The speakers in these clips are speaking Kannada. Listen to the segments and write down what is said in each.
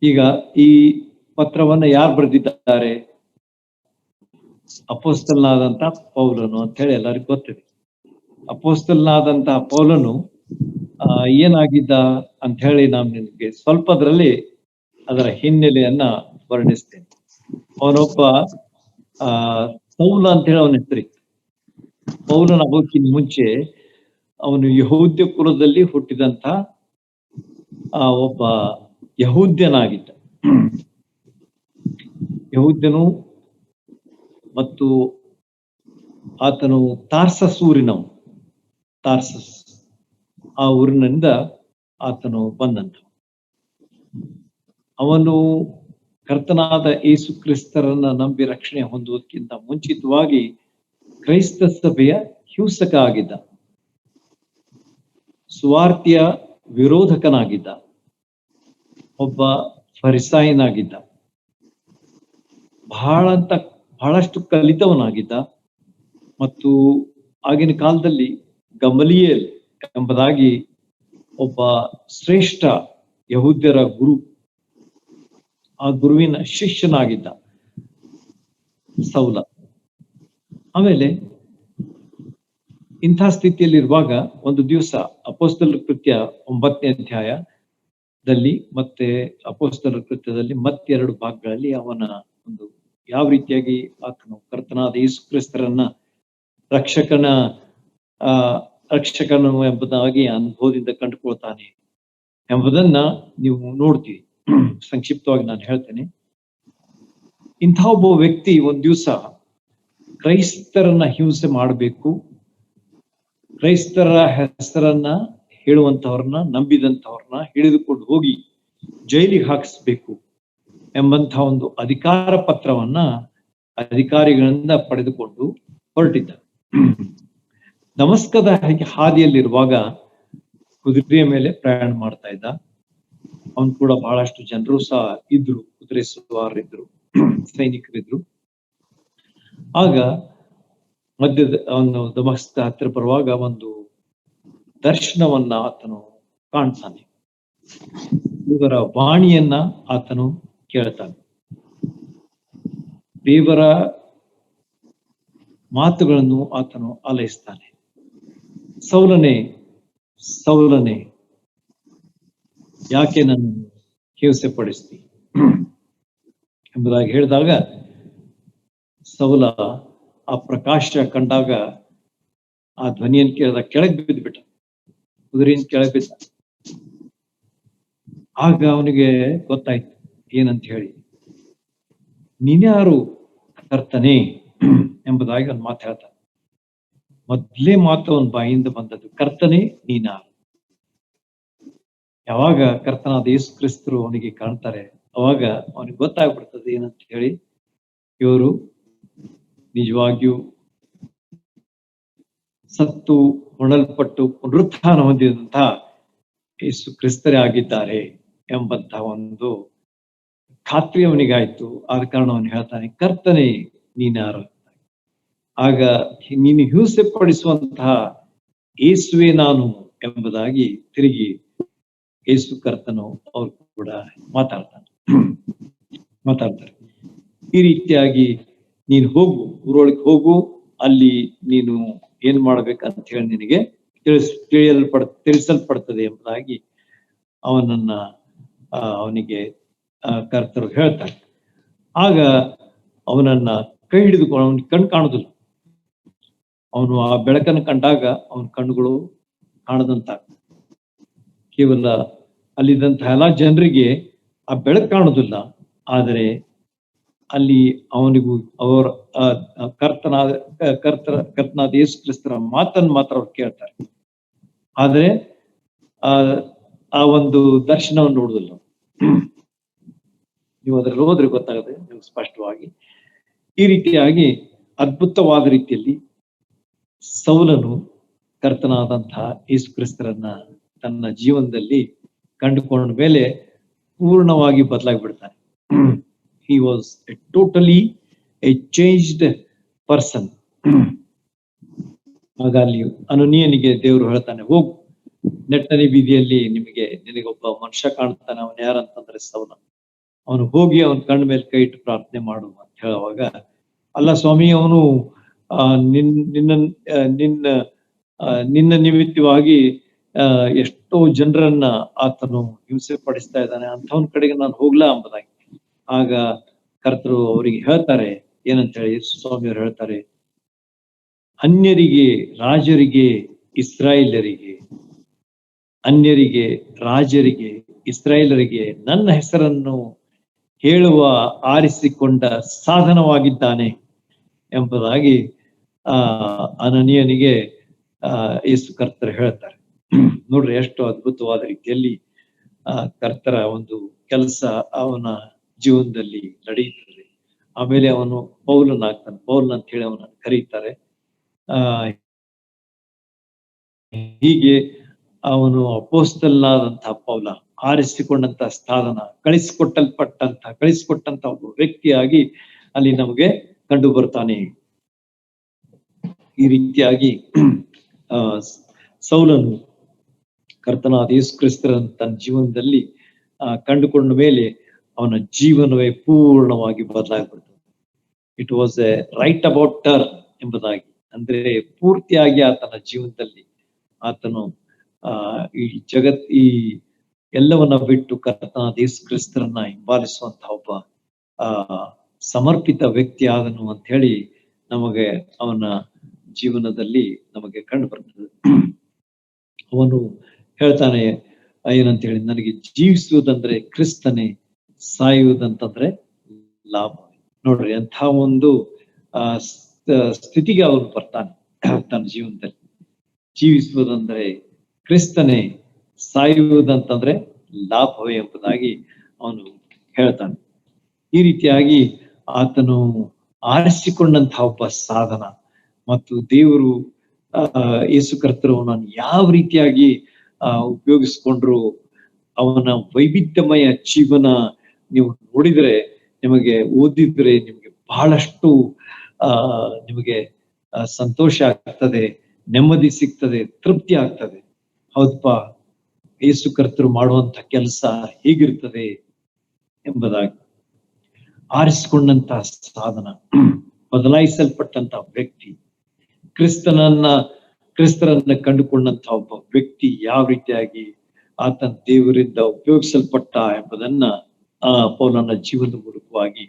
ಈಗ ಈ ಪತ್ರವನ್ನ ಯಾರು ಬರೆದಿದ್ದಾರೆ? ಅಪೊಸ್ತಲನಾದಂತ ಪೌಲನು ಅಂತ ಹೇಳಿ ಎಲ್ಲರಿಗೂ ಗೊತ್ತಿದೆ. ಅಪೊಸ್ತಲನಾದಂತಹ ಪೌಲನು ಏನಾಗಿದ್ದ ಅಂತ ಹೇಳಿ ನಾನು ನಿಮಗೆ ಸ್ವಲ್ಪದ್ರಲ್ಲಿ ಅದರ ಹಿನ್ನೆಲೆಯನ್ನ ವರ್ಣಿಸ್ತೇನೆ. ಅವನೊಬ್ಬ ಸೌಲ ಅಂತ ಹೇಳಿ ಅವನ ಹೆಸರಿತ್ತು. ಪೌಲನ ಆಗೋಕ್ಕಿಂತ ಮುಂಚೆ ಅವನು ಯಹೂದ್ಯ ಕುಲದಲ್ಲಿ ಹುಟ್ಟಿದಂತ ಒಬ್ಬ ಯಹೂದ್ಯನಾಗಿದ್ದ. ಯಹೂದ್ಯನು ಮತ್ತು ಆತನು ತಾರ್ಸಸ್ ಊರಿನವನು. ತಾರ್ಸಸ್ ಆ ಊರಿನಿಂದ ಆತನು ಬಂದಂತ. ಅವನು ಕರ್ತನಾದ ಯೇಸು ಕ್ರಿಸ್ತರನ್ನ ನಂಬಿ ರಕ್ಷಣೆ ಹೊಂದುವುದಕ್ಕಿಂತ ಮುಂಚಿತವಾಗಿ ಕ್ರೈಸ್ತ ಸಭೆಯ ಹಿಂಸಕ ಆಗಿದ್ದ, ಸುವಾರ್ತೆಯ ವಿರೋಧಕನಾಗಿದ್ದ, ಒಬ್ಬ ಫರಿಸಾಯನಾಗಿದ್ದ, ಬಹಳಷ್ಟು ಕಲಿತವನಾಗಿದ್ದ. ಮತ್ತು ಆಗಿನ ಕಾಲದಲ್ಲಿ ಗಮಲಿಯೇಲ್ ಎಂಬುದಾಗಿ ಒಬ್ಬ ಶ್ರೇಷ್ಠ ಯಹೂದ್ಯರ ಗುರು, ಆ ಗುರುವಿನ ಶಿಷ್ಯನಾಗಿದ್ದ ಸೌಲ. ಆಮೇಲೆ ಇಂಥ ಸ್ಥಿತಿಯಲ್ಲಿರುವಾಗ ಒಂದು ದಿವಸ ಅಪೊಸ್ತಲರ ಕೃತ್ಯ 9ನೇ ಅಧ್ಯಾಯದಲ್ಲಿ ಮತ್ತೆ ಅಪೊಸ್ತಲರ ಕೃತ್ಯದಲ್ಲಿ ಮತ್ತೆರಡು ಭಾಗಗಳಲ್ಲಿ ಅವನ ಒಂದು ಯಾವ ರೀತಿಯಾಗಿ ಆತನು ಕರ್ತನಾದ ಯೇಸು ಕ್ರಿಸ್ತರನ್ನ ರಕ್ಷಕನು ಎಂಬುದಾಗಿ ಅನುಭವದಿಂದ ಕಂಡುಕೊಳ್ತಾನೆ ಎಂಬುದನ್ನ ನೀವು ನೋಡ್ತೀವಿ. ಸಂಕ್ಷಿಪ್ತವಾಗಿ ನಾನು ಹೇಳ್ತೇನೆ. ಇಂಥ ಒಬ್ಬ ವ್ಯಕ್ತಿ ಒಂದ್ ದಿವಸ ಕ್ರೈಸ್ತರನ್ನ ಹಿಂಸೆ ಮಾಡಬೇಕು, ಕ್ರೈಸ್ತರ ಹೆಸರನ್ನ ಹೇಳುವಂತವ್ರನ್ನ, ನಂಬಿದಂತವ್ರನ್ನ ಹಿಡಿದುಕೊಂಡು ಹೋಗಿ ಜೈಲಿಗೆ ಹಾಕಿಸ್ಬೇಕು ಎಂಬಂತ ಒಂದು ಅಧಿಕಾರ ಪತ್ರವನ್ನ ಅಧಿಕಾರಿಗಳಿಂದ ಪಡೆದುಕೊಂಡು ಹೊರಟಿದ್ದ. ದಮಸ್ಕದ ಹಾದಿಯಲ್ಲಿರುವಾಗ ಕುದುರೆಯ ಮೇಲೆ ಪ್ರಯಾಣ ಮಾಡ್ತಾ ಇದ್ದ. ಅವನು ಕೂಡ ಬಹಳಷ್ಟು ಜನರು ಸಹ ಇದ್ರು, ಕುದುರೆ ಸವಾರರಿದ್ರು, ಸೈನಿಕರಿದ್ರು. ಆಗ ಅವನು ದಮಸ್ಕ ಹತ್ತಿರ ಬರುವಾಗ ಒಂದು ದರ್ಶನವನ್ನ ಆತನು ಕಾಣ್ತಾನೆ. ಇವರ ವಾಣಿಯನ್ನ ಆತನು ಕೇಳ್ತಾನೆ. ದೇವರ ಮಾತುಗಳನ್ನು ಆತನು ಆಲೈಸ್ತಾನೆ. ಸೌಲನೇ ಸೌಲನೇ, ಯಾಕೆ ನನ್ನ ಹಿಂಸೆ ಪಡಿಸ್ತಿ ಎಂಬುದಾಗಿ ಹೇಳಿದಾಗ ಸೌಲ ಆ ಪ್ರಕಾಶ ಕಂಡಾಗ ಆ ಧ್ವನಿಯನ್ನು ಕೇಳಿದ ಕೆಳಗೆ ಬಿದ್ದುಬಿಟ್ಟ, ಕುದುರೆಯಿಂದ ಕೆಳಗೆ ಬಿದ್ದ. ಆಗ ಅವನಿಗೆ ಗೊತ್ತಾಯ್ತು ಏನಂತ ಹೇಳಿ. ನೀನ್ಯಾರು ಕರ್ತನೇ ಎಂಬುದಾಗಿ ಅವನು ಮಾತು ಹೇಳ್ತಾನೆ. ಮೊದ್ಲೇ ಮಾತು ಅವನ ಬಾಯಿಂದ ಬಂದದ್ದು, ಕರ್ತನೇ ನೀನಾರು. ಯಾವಾಗ ಕರ್ತನಾದ ಯೇಸು ಕ್ರಿಸ್ತರು ಅವನಿಗೆ ಕಾಣ್ತಾರೆ, ಅವಾಗ ಅವನಿಗೆ ಗೊತ್ತಾಗ್ಬಿಡ್ತದೆ ಏನಂತ ಹೇಳಿ, ಇವರು ನಿಜವಾಗಿಯೂ ಸತ್ತು ಹೊಣಲ್ಪಟ್ಟು ಪುನರುತ್ಥಾನ ಹೊಂದಿದಂತಹ ಯೇಸು ಕ್ರಿಸ್ತರೇ ಆಗಿದ್ದಾರೆ ಎಂಬಂತಹ ಒಂದು ಖಾತ್ರಿ ಅವನಿಗಾಯ್ತು. ಆದ ಕಾರಣ ಅವನು ಹೇಳ್ತಾನೆ, ಕರ್ತನೇ ನೀನಾರು. ಆಗ ನೀನು ಹಿಂಸೆ ಪಡಿಸುವಂತಹ ಯೇಸುವೆ ನಾನು ಎಂಬುದಾಗಿ ತಿರುಗಿ ಯೇಸು ಕರ್ತನು ಅವ್ರು ಕೂಡ ಮಾತಾಡ್ತಾರೆ. ಈ ರೀತಿಯಾಗಿ ನೀನು ಹೋಗು, ಊರೊಳಗೆ ಹೋಗು, ಅಲ್ಲಿ ನೀನು ಏನ್ ಮಾಡ್ಬೇಕಂತ ಹೇಳಿ ನಿನಗೆ ತಿಳಿಸಲ್ಪಡ್ತದೆ ಎಂಬುದಾಗಿ ಅವನಿಗೆ ಕರ್ತರು ಹೇಳ್ತಾರೆ. ಆಗ ಅವನನ್ನ ಕೈ ಹಿಡಿದುಕೊಂಡು, ಅವನಿಗೆ ಕಣ್ಣು ಕಾಣುದಿಲ್ಲ. ಅವನು ಆ ಬೆಳಕನ್ನು ಕಂಡಾಗ ಅವನ ಕಣ್ಣುಗಳು ಕಾಣದಂತ, ಕೇವಲ ಅಲ್ಲಿದ್ದಂತಹ ಎಲ್ಲ ಜನರಿಗೆ ಆ ಬೆಳಕು ಕಾಣುದಿಲ್ಲ. ಆದರೆ ಅಲ್ಲಿ ಅವನಿಗೂ ಕರ್ತನಾದ ಯೇಸು ಕ್ರಿಸ್ತರ ಮಾತನ್ನು ಮಾತ್ರ ಅವ್ರು ಕೇಳ್ತಾರೆ. ಆದ್ರೆ ಆ ಒಂದು ದರ್ಶನವನ್ನು ನೋಡುದಿಲ್ಲ. ನೀವು ಅದ್ರಲ್ಲಿ ಹೋದ್ರೆ ಗೊತ್ತಾಗುತ್ತೆ ನೀವು ಸ್ಪಷ್ಟವಾಗಿ. ಈ ರೀತಿಯಾಗಿ ಅದ್ಭುತವಾದ ರೀತಿಯಲ್ಲಿ ಸೌಲನು ಕರ್ತನಾದಂತಹ ಯೇಸು ಕ್ರಿಸ್ತರನ್ನ ತನ್ನ ಜೀವನದಲ್ಲಿ ಕಂಡುಕೊಂಡ ಮೇಲೆ ಪೂರ್ಣವಾಗಿ ಬದಲಾಗಿ ಬಿಡ್ತಾನೆ. He was totally a changed person. ಆಗ ಅಲ್ಲಿ ಅನನೀಯನಿಗೆ ದೇವರು ಹೇಳ್ತಾನೆ, ಹೋಗು, ನೆಟ್ಟನೆ ಬೀದಿಯಲ್ಲಿ ನಿನಗೊಬ್ಬ ಮನುಷ್ಯ ಕಾಣ್ತಾನೆ. ಅವನು ಯಾರಂತಂದ್ರೆ ಸೌಲ. ಅವನು ಹೋಗಿ ಅವನ ಕಣ್ಣ ಮೇಲೆ ಕೈ ಇಟ್ಟು ಪ್ರಾರ್ಥನೆ ಮಾಡು ಅಂತ ಹೇಳುವಾಗ, ಅಲ್ಲ ಸ್ವಾಮಿ, ಅವನು ನಿನ್ನ ನಿನ್ನ ನಿನ್ನ ನಿಮಿತ್ತವಾಗಿ ಎಷ್ಟೋ ಜನರನ್ನ ಆತನು ಹಿಂಸೆ ಪಡಿಸ್ತಾ ಇದ್ದಾನೆ, ಅಂಥವನ ಕಡೆಗೆ ನಾನು ಹೋಗ್ಲಾ ಎಂಬುದಾಗಿ. ಆಗ ಕರ್ತರು ಅವರಿಗೆ ಹೇಳ್ತಾರೆ, ಏನಂತ ಹೇಳಿ ಯೇಸು ಸ್ವಾಮಿಯವರು ಹೇಳ್ತಾರೆ, ಅನ್ಯರಿಗೆ, ರಾಜರಿಗೆ, ಇಸ್ರಾಯೇಲರಿಗೆ, ಅನ್ಯರಿಗೆ, ರಾಜರಿಗೆ, ಇಸ್ರಾಯೇಲರಿಗೆ ನನ್ನ ಹೆಸರನ್ನು ಹೇಳುವ ಆರಿಸಿಕೊಂಡ ಸಾಧನವಾಗಿದ್ದಾನೆ ಎಂಬುದಾಗಿ ಅನನೀಯನಿಗೆ ಯೇಸು ಕರ್ತರು ಹೇಳ್ತಾರೆ. ನೋಡ್ರಿ, ಎಷ್ಟು ಅದ್ಭುತವಾದ ರೀತಿಯಲ್ಲಿ ಕರ್ತರ ಒಂದು ಕೆಲಸ ಅವನ ಜೀವನದಲ್ಲಿ ನಡೆಯುತ್ತದೆ. ಆಮೇಲೆ ಅವನು ಪೌಲನಾಗ್ತಾನೆ. ಪೌಲ್ ಅಂತ ಹೇಳಿ ಅವನನ್ನು ಕರೀತಾರೆ. ಹೀಗೆ ಅವನು ಅಪೊಸ್ತಲನಾದಂತಹ ಪೌಲ, ಆರಿಸಿಕೊಂಡಂತಹ ಸಾಧನ, ಕಳಿಸಿಕೊಟ್ಟಂತ ಒಬ್ಬ ವ್ಯಕ್ತಿಯಾಗಿ ಅಲ್ಲಿ ನಮಗೆ ಕಂಡು ಬರ್ತಾನೆ. ಈ ರೀತಿಯಾಗಿ ಸೌಲನು ಕರ್ತನಾದ ಯೇಸು ಕ್ರಿಸ್ತರನ್ನು ತನ್ನ ಜೀವನದಲ್ಲಿ ಕಂಡುಕೊಂಡ ಮೇಲೆ ಅವನ ಜೀವನವೇ ಪೂರ್ಣವಾಗಿ ಬದಲಾಗ್ಬಿಡ್ತದೆ. It was a right about turn ಎಂಬುದಾಗಿ, ಅಂದ್ರೆ ಪೂರ್ತಿಯಾಗಿ ಆತನ ಜೀವನದಲ್ಲಿ ಆತನು ಈ ಎಲ್ಲವನ್ನ ಬಿಟ್ಟು ಕರ್ತನಾದ ಯೇಸು ಕ್ರಿಸ್ತರನ್ನ ಹಿಂಬಾಲಿಸುವಂತಹ ಒಬ್ಬ ಸಮರ್ಪಿತ ವ್ಯಕ್ತಿ ಆದನು ಅಂತ ಹೇಳಿ ನಮಗೆ ಅವನ ಜೀವನದಲ್ಲಿ ನಮಗೆ ಕಂಡು ಬರ್ತದೆ. ಅವನು ಹೇಳ್ತಾನೆ ಏನಂತ ಹೇಳಿ, ನನಗೆ ಜೀವಿಸುವುದಂದ್ರೆ ಕ್ರಿಸ್ತನೇ, ಸಾಯುವುದಂತಂದ್ರೆ ಲಾಭ. ನೋಡ್ರಿ, ಅಂಥ ಒಂದು ಸ್ಥಿತಿಗೆ ಅವನು ಬರ್ತಾನೆ ತನ್ನ ಜೀವನದಲ್ಲಿ. ಜೀವಿಸುವುದಂದ್ರೆ ಕ್ರಿಸ್ತನೇ, ಸಾಯುವುದಂತಂದ್ರೆ ಲಾಭವೇ ಎಂಬುದಾಗಿ ಅವನು ಹೇಳ್ತಾನೆ. ಈ ರೀತಿಯಾಗಿ ಆತನು ಆರಿಸಿಕೊಂಡಂತಹ ಒಬ್ಬ ಸಾಧನ, ಮತ್ತು ದೇವರು ಯೇಸು ಕರ್ತರು ಅವನನ್ನು ಯಾವ ರೀತಿಯಾಗಿ ಉಪಯೋಗಿಸ್ಕೊಂಡ್ರು, ಅವನ ವೈವಿಧ್ಯಮಯ ಜೀವನ ನೀವು ನೋಡಿದ್ರೆ, ನಿಮಗೆ ಓದಿದ್ರೆ ನಿಮಗೆ ಬಹಳಷ್ಟು ನಿಮಗೆ ಸಂತೋಷ ಆಗ್ತದೆ, ನೆಮ್ಮದಿ ಸಿಗ್ತದೆ, ತೃಪ್ತಿ ಆಗ್ತದೆ. ಹೌದಪ್ಪ, ಯೇಸು ಕರ್ತರು ಮಾಡುವಂತ ಕೆಲಸ ಹೇಗಿರ್ತದೆ ಎಂಬುದಾಗಿ. ಆರಿಸಿಕೊಂಡಂತಹ ಸಾಧನ, ಬದಲಾಯಿಸಲ್ಪಟ್ಟಂತ ವ್ಯಕ್ತಿ, ಕ್ರಿಸ್ತರನ್ನ ಕಂಡುಕೊಂಡಂತಹ ಒಬ್ಬ ವ್ಯಕ್ತಿ ಯಾವ ರೀತಿಯಾಗಿ ಆತನ ದೇವರಿಂದ ಉಪಯೋಗಿಸಲ್ಪಟ್ಟ ಎಂಬುದನ್ನ ಪೌಲನ ಜೀವನದ ಮೂಲಕವಾಗಿ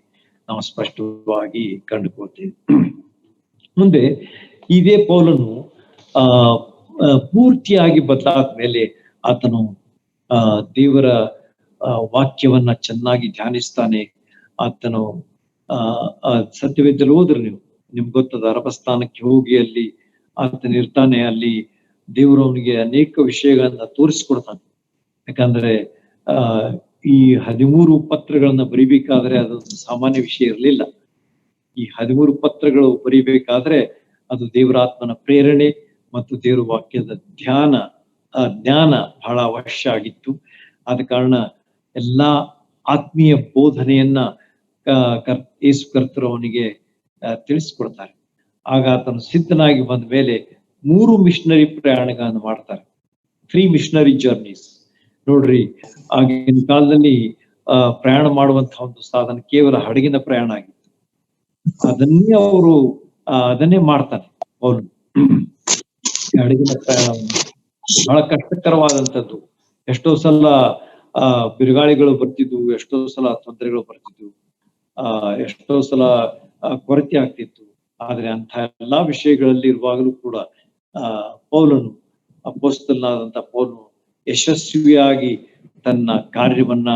ನಾವು ಸ್ಪಷ್ಟವಾಗಿ ಕಂಡುಕೊಳ್ತೇವೆ. ಮುಂದೆ ಇದೇ ಪೌಲನು ಪೂರ್ತಿಯಾಗಿ ಬದಲಾದ ಮೇಲೆ ಆತನು ದೇವರ ವಾಕ್ಯವನ್ನ ಚೆನ್ನಾಗಿ ಧ್ಯಾನಿಸ್ತಾನೆ. ಆತನು ಸತ್ಯವೇದದಲ್ಲಿ ಹೋದ್ರೆ ನಿಮ್ಗೆ ಗೊತ್ತದ, ಅರಬಸ್ಥಾನಕ್ಕೆ ಹೋಗಿ ಅಲ್ಲಿ ಆತನ ಇರ್ತಾನೆ. ಅಲ್ಲಿ ದೇವರು ಅವನಿಗೆ ಅನೇಕ ವಿಷಯಗಳನ್ನ ತೋರಿಸ್ಕೊಡ್ತಾನೆ. ಯಾಕಂದ್ರೆ ಈ 13 ಪತ್ರಗಳನ್ನ ಬರಿಬೇಕಾದ್ರೆ ಅದೊಂದು ಸಾಮಾನ್ಯ ವಿಷಯ ಇರಲಿಲ್ಲ. ಈ 13 ಪತ್ರಗಳು ಬರಿಬೇಕಾದ್ರೆ ಅದು ದೇವರಾತ್ಮನ ಪ್ರೇರಣೆ ಮತ್ತು ದೇವರ ವಾಕ್ಯದ ಜ್ಞಾನ ಬಹಳ ಅವಶ್ಯ ಆಗಿತ್ತು. ಆದ ಕಾರಣ ಎಲ್ಲಾ ಆತ್ಮೀಯ ಬೋಧನೆಯನ್ನ ಯೇಸು ಕರ್ತರು ಅವನಿಗೆ ತಿಳಿಸ್ಕೊಡ್ತಾರೆ. ಆಗ ಆತನು ಸಿದ್ಧನಾಗಿ ಬಂದ ಮೇಲೆ 3 ಮಿಷನರಿ ಪ್ರಯಾಣಗಳನ್ನು ಮಾಡ್ತಾರೆ. 3 ಮಿಷನರಿ ಜರ್ನೀಸ್. ನೋಡ್ರಿ, ಆಗಿನ ಕಾಲದಲ್ಲಿ ಪ್ರಯಾಣ ಮಾಡುವಂತಹ ಒಂದು ಸಾಧನ ಕೇವಲ ಹಡಗಿನ ಪ್ರಯಾಣ ಆಗಿತ್ತು. ಅದನ್ನೇ ಮಾಡ್ತಾನೆ ಅವನು. ಹಡಗಿನ ಪ್ರಯಾಣ ಬಹಳ ಕಷ್ಟಕರವಾದಂಥದ್ದು. ಎಷ್ಟೋ ಸಲ ಬಿರುಗಾಳಿಗಳು ಬರ್ತಿದ್ವು, ಎಷ್ಟೋ ಸಲ ತೊಂದರೆಗಳು ಬರ್ತಿದ್ವು, ಎಷ್ಟೋ ಸಲ ಕೊರತೆ ಆಗ್ತಿತ್ತು. ಆದ್ರೆ ಅಂತ ಎಲ್ಲಾ ವಿಷಯಗಳಲ್ಲಿ ಇರುವಾಗಲೂ ಕೂಡ ಪೌಲನು, ಅಪೊಸ್ತಲನಾದಂತ ಪೌಲನು ಯಶಸ್ವಿಯಾಗಿ ತನ್ನ ಕಾರ್ಯವನ್ನ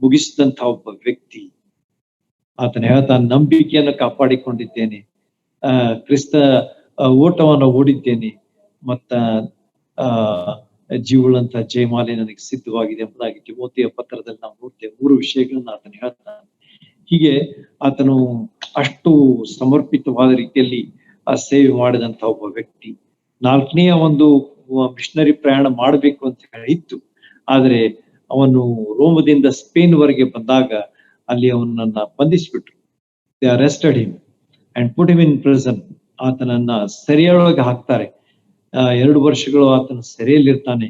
ಮುಗಿಸಿದಂತಹ ಒಬ್ಬ ವ್ಯಕ್ತಿ. ಆತನ ಹೇಳ್ತಾನೆ, ನಂಬಿಕೆಯನ್ನು ಕಾಪಾಡಿಕೊಂಡಿದ್ದೇನೆ, ಕ್ರಿಸ್ತ ಓಟವನ್ನು ಓಡಿದ್ದೇನೆ, ಮತ್ತ ಜೀವಳಂತ ಜಯಮಾಲೆ ನನಗೆ ಸಿದ್ಧವಾಗಿದೆ ಎಂಬುದಾಗಿ ತಿಮೋಥೆಯ ಪತ್ರದಲ್ಲಿ ನಾವು ನೋಡ್ತೇವೆ. 3 ವಿಷಯಗಳನ್ನ ಆತನು ಹೇಳ್ತಾನೆ. ಹೀಗೆ ಆತನು ಅಷ್ಟು ಸಮರ್ಪಿತವಾದ ರೀತಿಯಲ್ಲಿ ಸೇವೆ ಮಾಡಿದಂತ ಒಬ್ಬ ವ್ಯಕ್ತಿ. 4ನೆಯ ಒಂದು ಮಿಷನರಿ ಪ್ರಯಾಣ ಮಾಡಬೇಕು ಅಂತ ಹೇಳಿ ಇತ್ತು. ಆದ್ರೆ ಅವನು ರೋಮದಿಂದ ಸ್ಪೇನ್ ವರೆಗೆ ಬಂದಾಗ ಅಲ್ಲಿ ಅವನನ್ನ ಬಂಧಿಸ್ಬಿಟ್ರು. They arrested him and put him in prison. ಆತನನ್ನ ಸೆರೆಯೊಳಗೆ ಹಾಕ್ತಾರೆ. 2 ವರ್ಷಗಳು ಆತನ ಸೆರೆಯಲ್ಲಿರ್ತಾನೆ.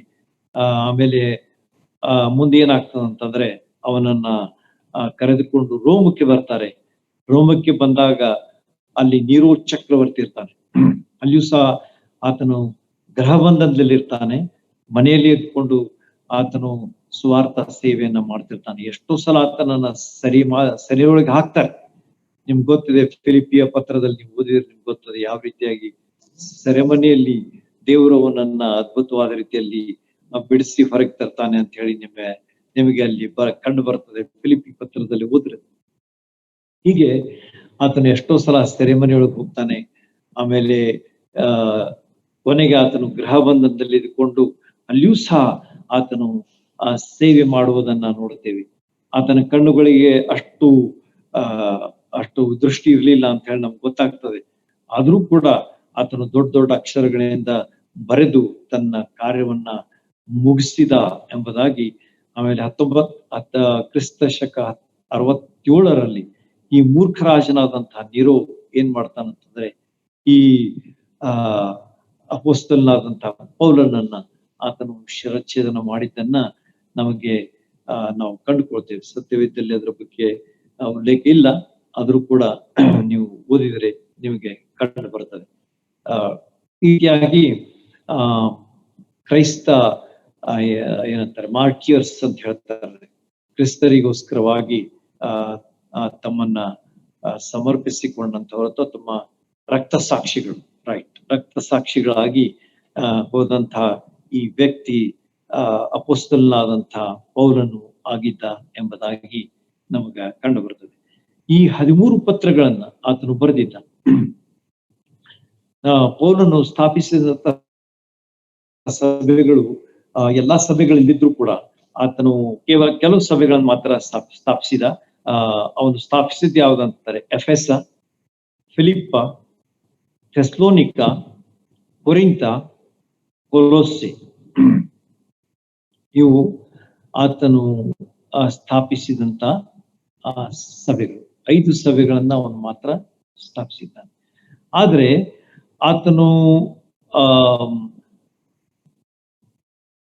ಆಮೇಲೆ ಮುಂದೆ ಏನಾಗ್ತದಂತಂದ್ರೆ ಅವನನ್ನ ಕರೆದುಕೊಂಡು ರೋಮಕ್ಕೆ ಬರ್ತಾರೆ. ರೋಮಕ್ಕೆ ಬಂದಾಗ ಅಲ್ಲಿ ನೀರೋ ಚಕ್ರವರ್ತಿ ಇರ್ತಾನೆ. ಅಲ್ಲಿಯೂ ಸಹ ಆತನು ಗೃಹಬಂಧನದಲ್ಲಿರ್ತಾನೆ. ಮನೆಯಲ್ಲಿ ಇಟ್ಕೊಂಡು ಆತನು ಸ್ವಾರ್ಥ ಸೇವೆಯನ್ನ ಮಾಡ್ತಿರ್ತಾನೆ. ಎಷ್ಟೋ ಸಲ ಆತನನ್ನ ಸೆರೆಯೊಳಗೆ ಹಾಕ್ತಾರೆ. ನಿಮ್ಗೆ ಗೊತ್ತಿದೆ, ಫಿಲಿಪಿಯ ಪತ್ರದಲ್ಲಿ ನೀವು ಓದಿದ್ರೆ ನಿಮ್ಗೆ ಗೊತ್ತದೆ ಯಾವ ರೀತಿಯಾಗಿ ಸೆರೆಮನೆಯಲ್ಲಿ ದೇವರು ಅವನನ್ನ ಅದ್ಭುತವಾದ ರೀತಿಯಲ್ಲಿ ಬಿಡಿಸಿ ಹೊರಗೆ ತರ್ತಾನೆ ಅಂತ ಹೇಳಿ ನಿಮಗೆ ಅಲ್ಲಿ ಕಂಡು ಬರ್ತದೆ ಫಿಲಿಪಿ ಪತ್ರದಲ್ಲಿ ಓದ್ರೆ. ಹೀಗೆ ಆತನು ಎಷ್ಟೋ ಸಲ ಸೆರೆಮನೆಯೊಳಗೆ ಹೋಗ್ತಾನೆ. ಆಮೇಲೆ ಕೊನೆಗೆ ಆತನು ಗೃಹ ಬಂಧನದಲ್ಲಿ ಇದ್ಕೊಂಡು ಅಲ್ಲಿಯೂ ಸಹ ಆತನು ಸೇವೆ ಮಾಡುವುದನ್ನ ನೋಡ್ತೇವೆ. ಆತನ ಕಣ್ಣುಗಳಿಗೆ ಅಷ್ಟು ದೃಷ್ಟಿ ಇರ್ಲಿಲ್ಲ ಅಂತ ಹೇಳಿ ನಮ್ಗೆ ಗೊತ್ತಾಗ್ತದೆ. ಆದ್ರೂ ಕೂಡ ಆತನು ದೊಡ್ಡ ದೊಡ್ಡ ಅಕ್ಷರಗಳಿಂದ ಬರೆದು ತನ್ನ ಕಾರ್ಯವನ್ನ ಮುಗಿಸಿದ ಎಂಬುದಾಗಿ. ಆಮೇಲೆ ಕ್ರಿಸ್ತ ಶಕ 67ರಲ್ಲಿ ಈ ಮೂರ್ಖರಾಜನಾದಂತಹ ನೀರೋ ಏನ್ ಮಾಡ್ತಾನಂತಂದ್ರೆ ಈ ಅಪೊಸ್ತಲನಾದಂತಹ ಪೌಲನನ್ನ ಆತನು ಶಿರಚ್ಛೇದನ ಮಾಡಿದ್ದನ್ನ ನಮಗೆ ನಾವು ಕಂಡುಕೊಳ್ತೇವೆ. ಸತ್ಯವೇದದಲ್ಲಿ ಅದರ ಬಗ್ಗೆ ಉಲ್ಲೇಖ ಇಲ್ಲ, ಆದ್ರೂ ಕೂಡ ನೀವು ಓದಿದರೆ ನಿಮಗೆ ಕಂಡು ಬರ್ತದೆ. ಈ ರೀತಿಯಾಗಿ ಕ್ರೈಸ್ತ ಏನಂತಾರೆ ಮಾರ್ಟಿಯರ್ಸ್ ಅಂತ ಹೇಳ್ತಾರೆ. ಕ್ರಿಸ್ತರಿಗೋಸ್ಕರವಾಗಿ ತಮ್ಮನ್ನ ಸಮರ್ಪಿಸಿಕೊಂಡಂತವರು ಅಥವಾ ತಮ್ಮ ರಕ್ತ ಸಾಕ್ಷಿಗಳಾಗಿ ಹೋದಂತಹ ಈ ವ್ಯಕ್ತಿ ಅಪೊಸ್ತಲನಾದಂತಹ ಪೌಲನು ಆಗಿದ್ದ ಎಂಬುದಾಗಿ ನಮಗ ಕಂಡು ಬರ್ತದೆ. ಈ 13 ಪತ್ರಗಳನ್ನ ಆತನು ಬರೆದಿದ್ದ. ಪೌಲನು ಸ್ಥಾಪಿಸಿದಂತ ಸಭೆಗಳು ಎಲ್ಲಾ ಸಭೆಗಳಿದ್ರೂ ಕೂಡ ಆತನು ಕೇವಲ ಕೆಲವು ಸಭೆಗಳನ್ನು ಮಾತ್ರ ಸ್ಥಾಪಿಸಿದ. ಅವನು ಸ್ಥಾಪಿಸಿದ ಯಾವ್ದಂತಾರೆ ಎಫೆಸ, ಫಿಲಿಪ್ಪ, ಥೆಸ್ಲೋನಿಕ, ಕೊರಿಂಥ, ಕೊಲೊಸ್ಸೆ. ಇವು ಆತನು ಸ್ಥಾಪಿಸಿದಂತ ಸಭೆಗಳು. 5 ಸಭೆಗಳನ್ನ ಅವನು ಮಾತ್ರ ಸ್ಥಾಪಿಸಿದ್ದಾನೆ. ಆದ್ರೆ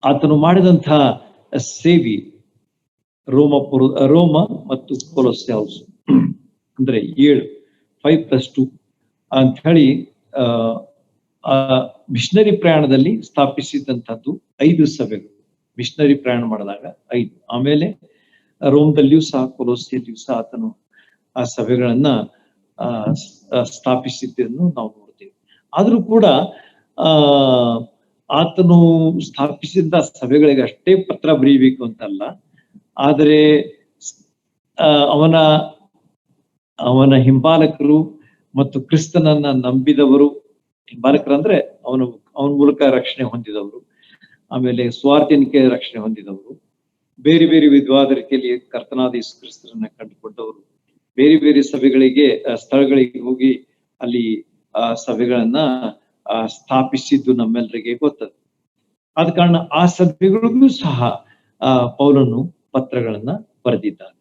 ಆತನು ಮಾಡಿದಂತಹ ಸೇವೆ ರೋಮ ಮತ್ತು ಕೊಲೊಸ್ಸೆ ಹೌಸ್ ಅಂದ್ರೆ 5+2 ಅಂತ ಹೇಳಿ ಮಿಷನರಿ ಪ್ರಯಾಣದಲ್ಲಿ ಸ್ಥಾಪಿಸಿದಂತಹದ್ದು 5 ಸಭೆಗಳು. ಮಿಷನರಿ ಪ್ರಯಾಣ ಮಾಡಿದಾಗ 5. ಆಮೇಲೆ ರೋಮದಲ್ಲಿಯೂ ಸಹ ಕೊಲೊಸ್ಸೆಯಲ್ಲಿಯೂ ಸಹ ಆತನು ಆ ಸಭೆಗಳನ್ನ ಸ್ಥಾಪಿಸಿದ್ದನ್ನು ನಾವು ನೋಡ್ತೇವೆ. ಆದ್ರೂ ಕೂಡ ಆತನು ಸ್ಥಾಪಿಸಿದ ಸಭೆಗಳಿಗೆ ಅಷ್ಟೇ ಪತ್ರ ಬರೀಬೇಕು ಅಂತಲ್ಲ. ಆದರೆ ಅವನ ಹಿಂಬಾಲಕರು ಮತ್ತು ಕ್ರಿಸ್ತನನ್ನ ನಂಬಿದವರು, ಹಿಂಬಾಲಕರಂದ್ರೆ ಅವನ ಮೂಲಕ ರಕ್ಷಣೆ ಹೊಂದಿದವರು, ಆಮೇಲೆ ಸ್ವಾರ್ಥನಿಕೆ ರಕ್ಷಣೆ ಹೊಂದಿದವರು, ಬೇರೆ ಬೇರೆ ವಿಧವಾದ ರೀತಿಯಲ್ಲಿ ಕರ್ತನಾದ ಯೇಸು ಕ್ರಿಸ್ತರನ್ನ ಕಂಡುಕೊಂಡವರು, ಬೇರೆ ಬೇರೆ ಸ್ಥಳಗಳಿಗೆ ಹೋಗಿ ಅಲ್ಲಿ ಸಭೆಗಳನ್ನ ಸ್ಥಾಪಿಸಿದ್ದು ನಮ್ಮೆಲ್ಲರಿಗೆ ಗೊತ್ತದ. ಆದ ಕಾರಣ ಆ ಸಭೆಗಳಿಗೂ ಸಹ ಪೌಲನು ಪತ್ರಗಳನ್ನ ಬರೆದಿದ್ದಾನೆ.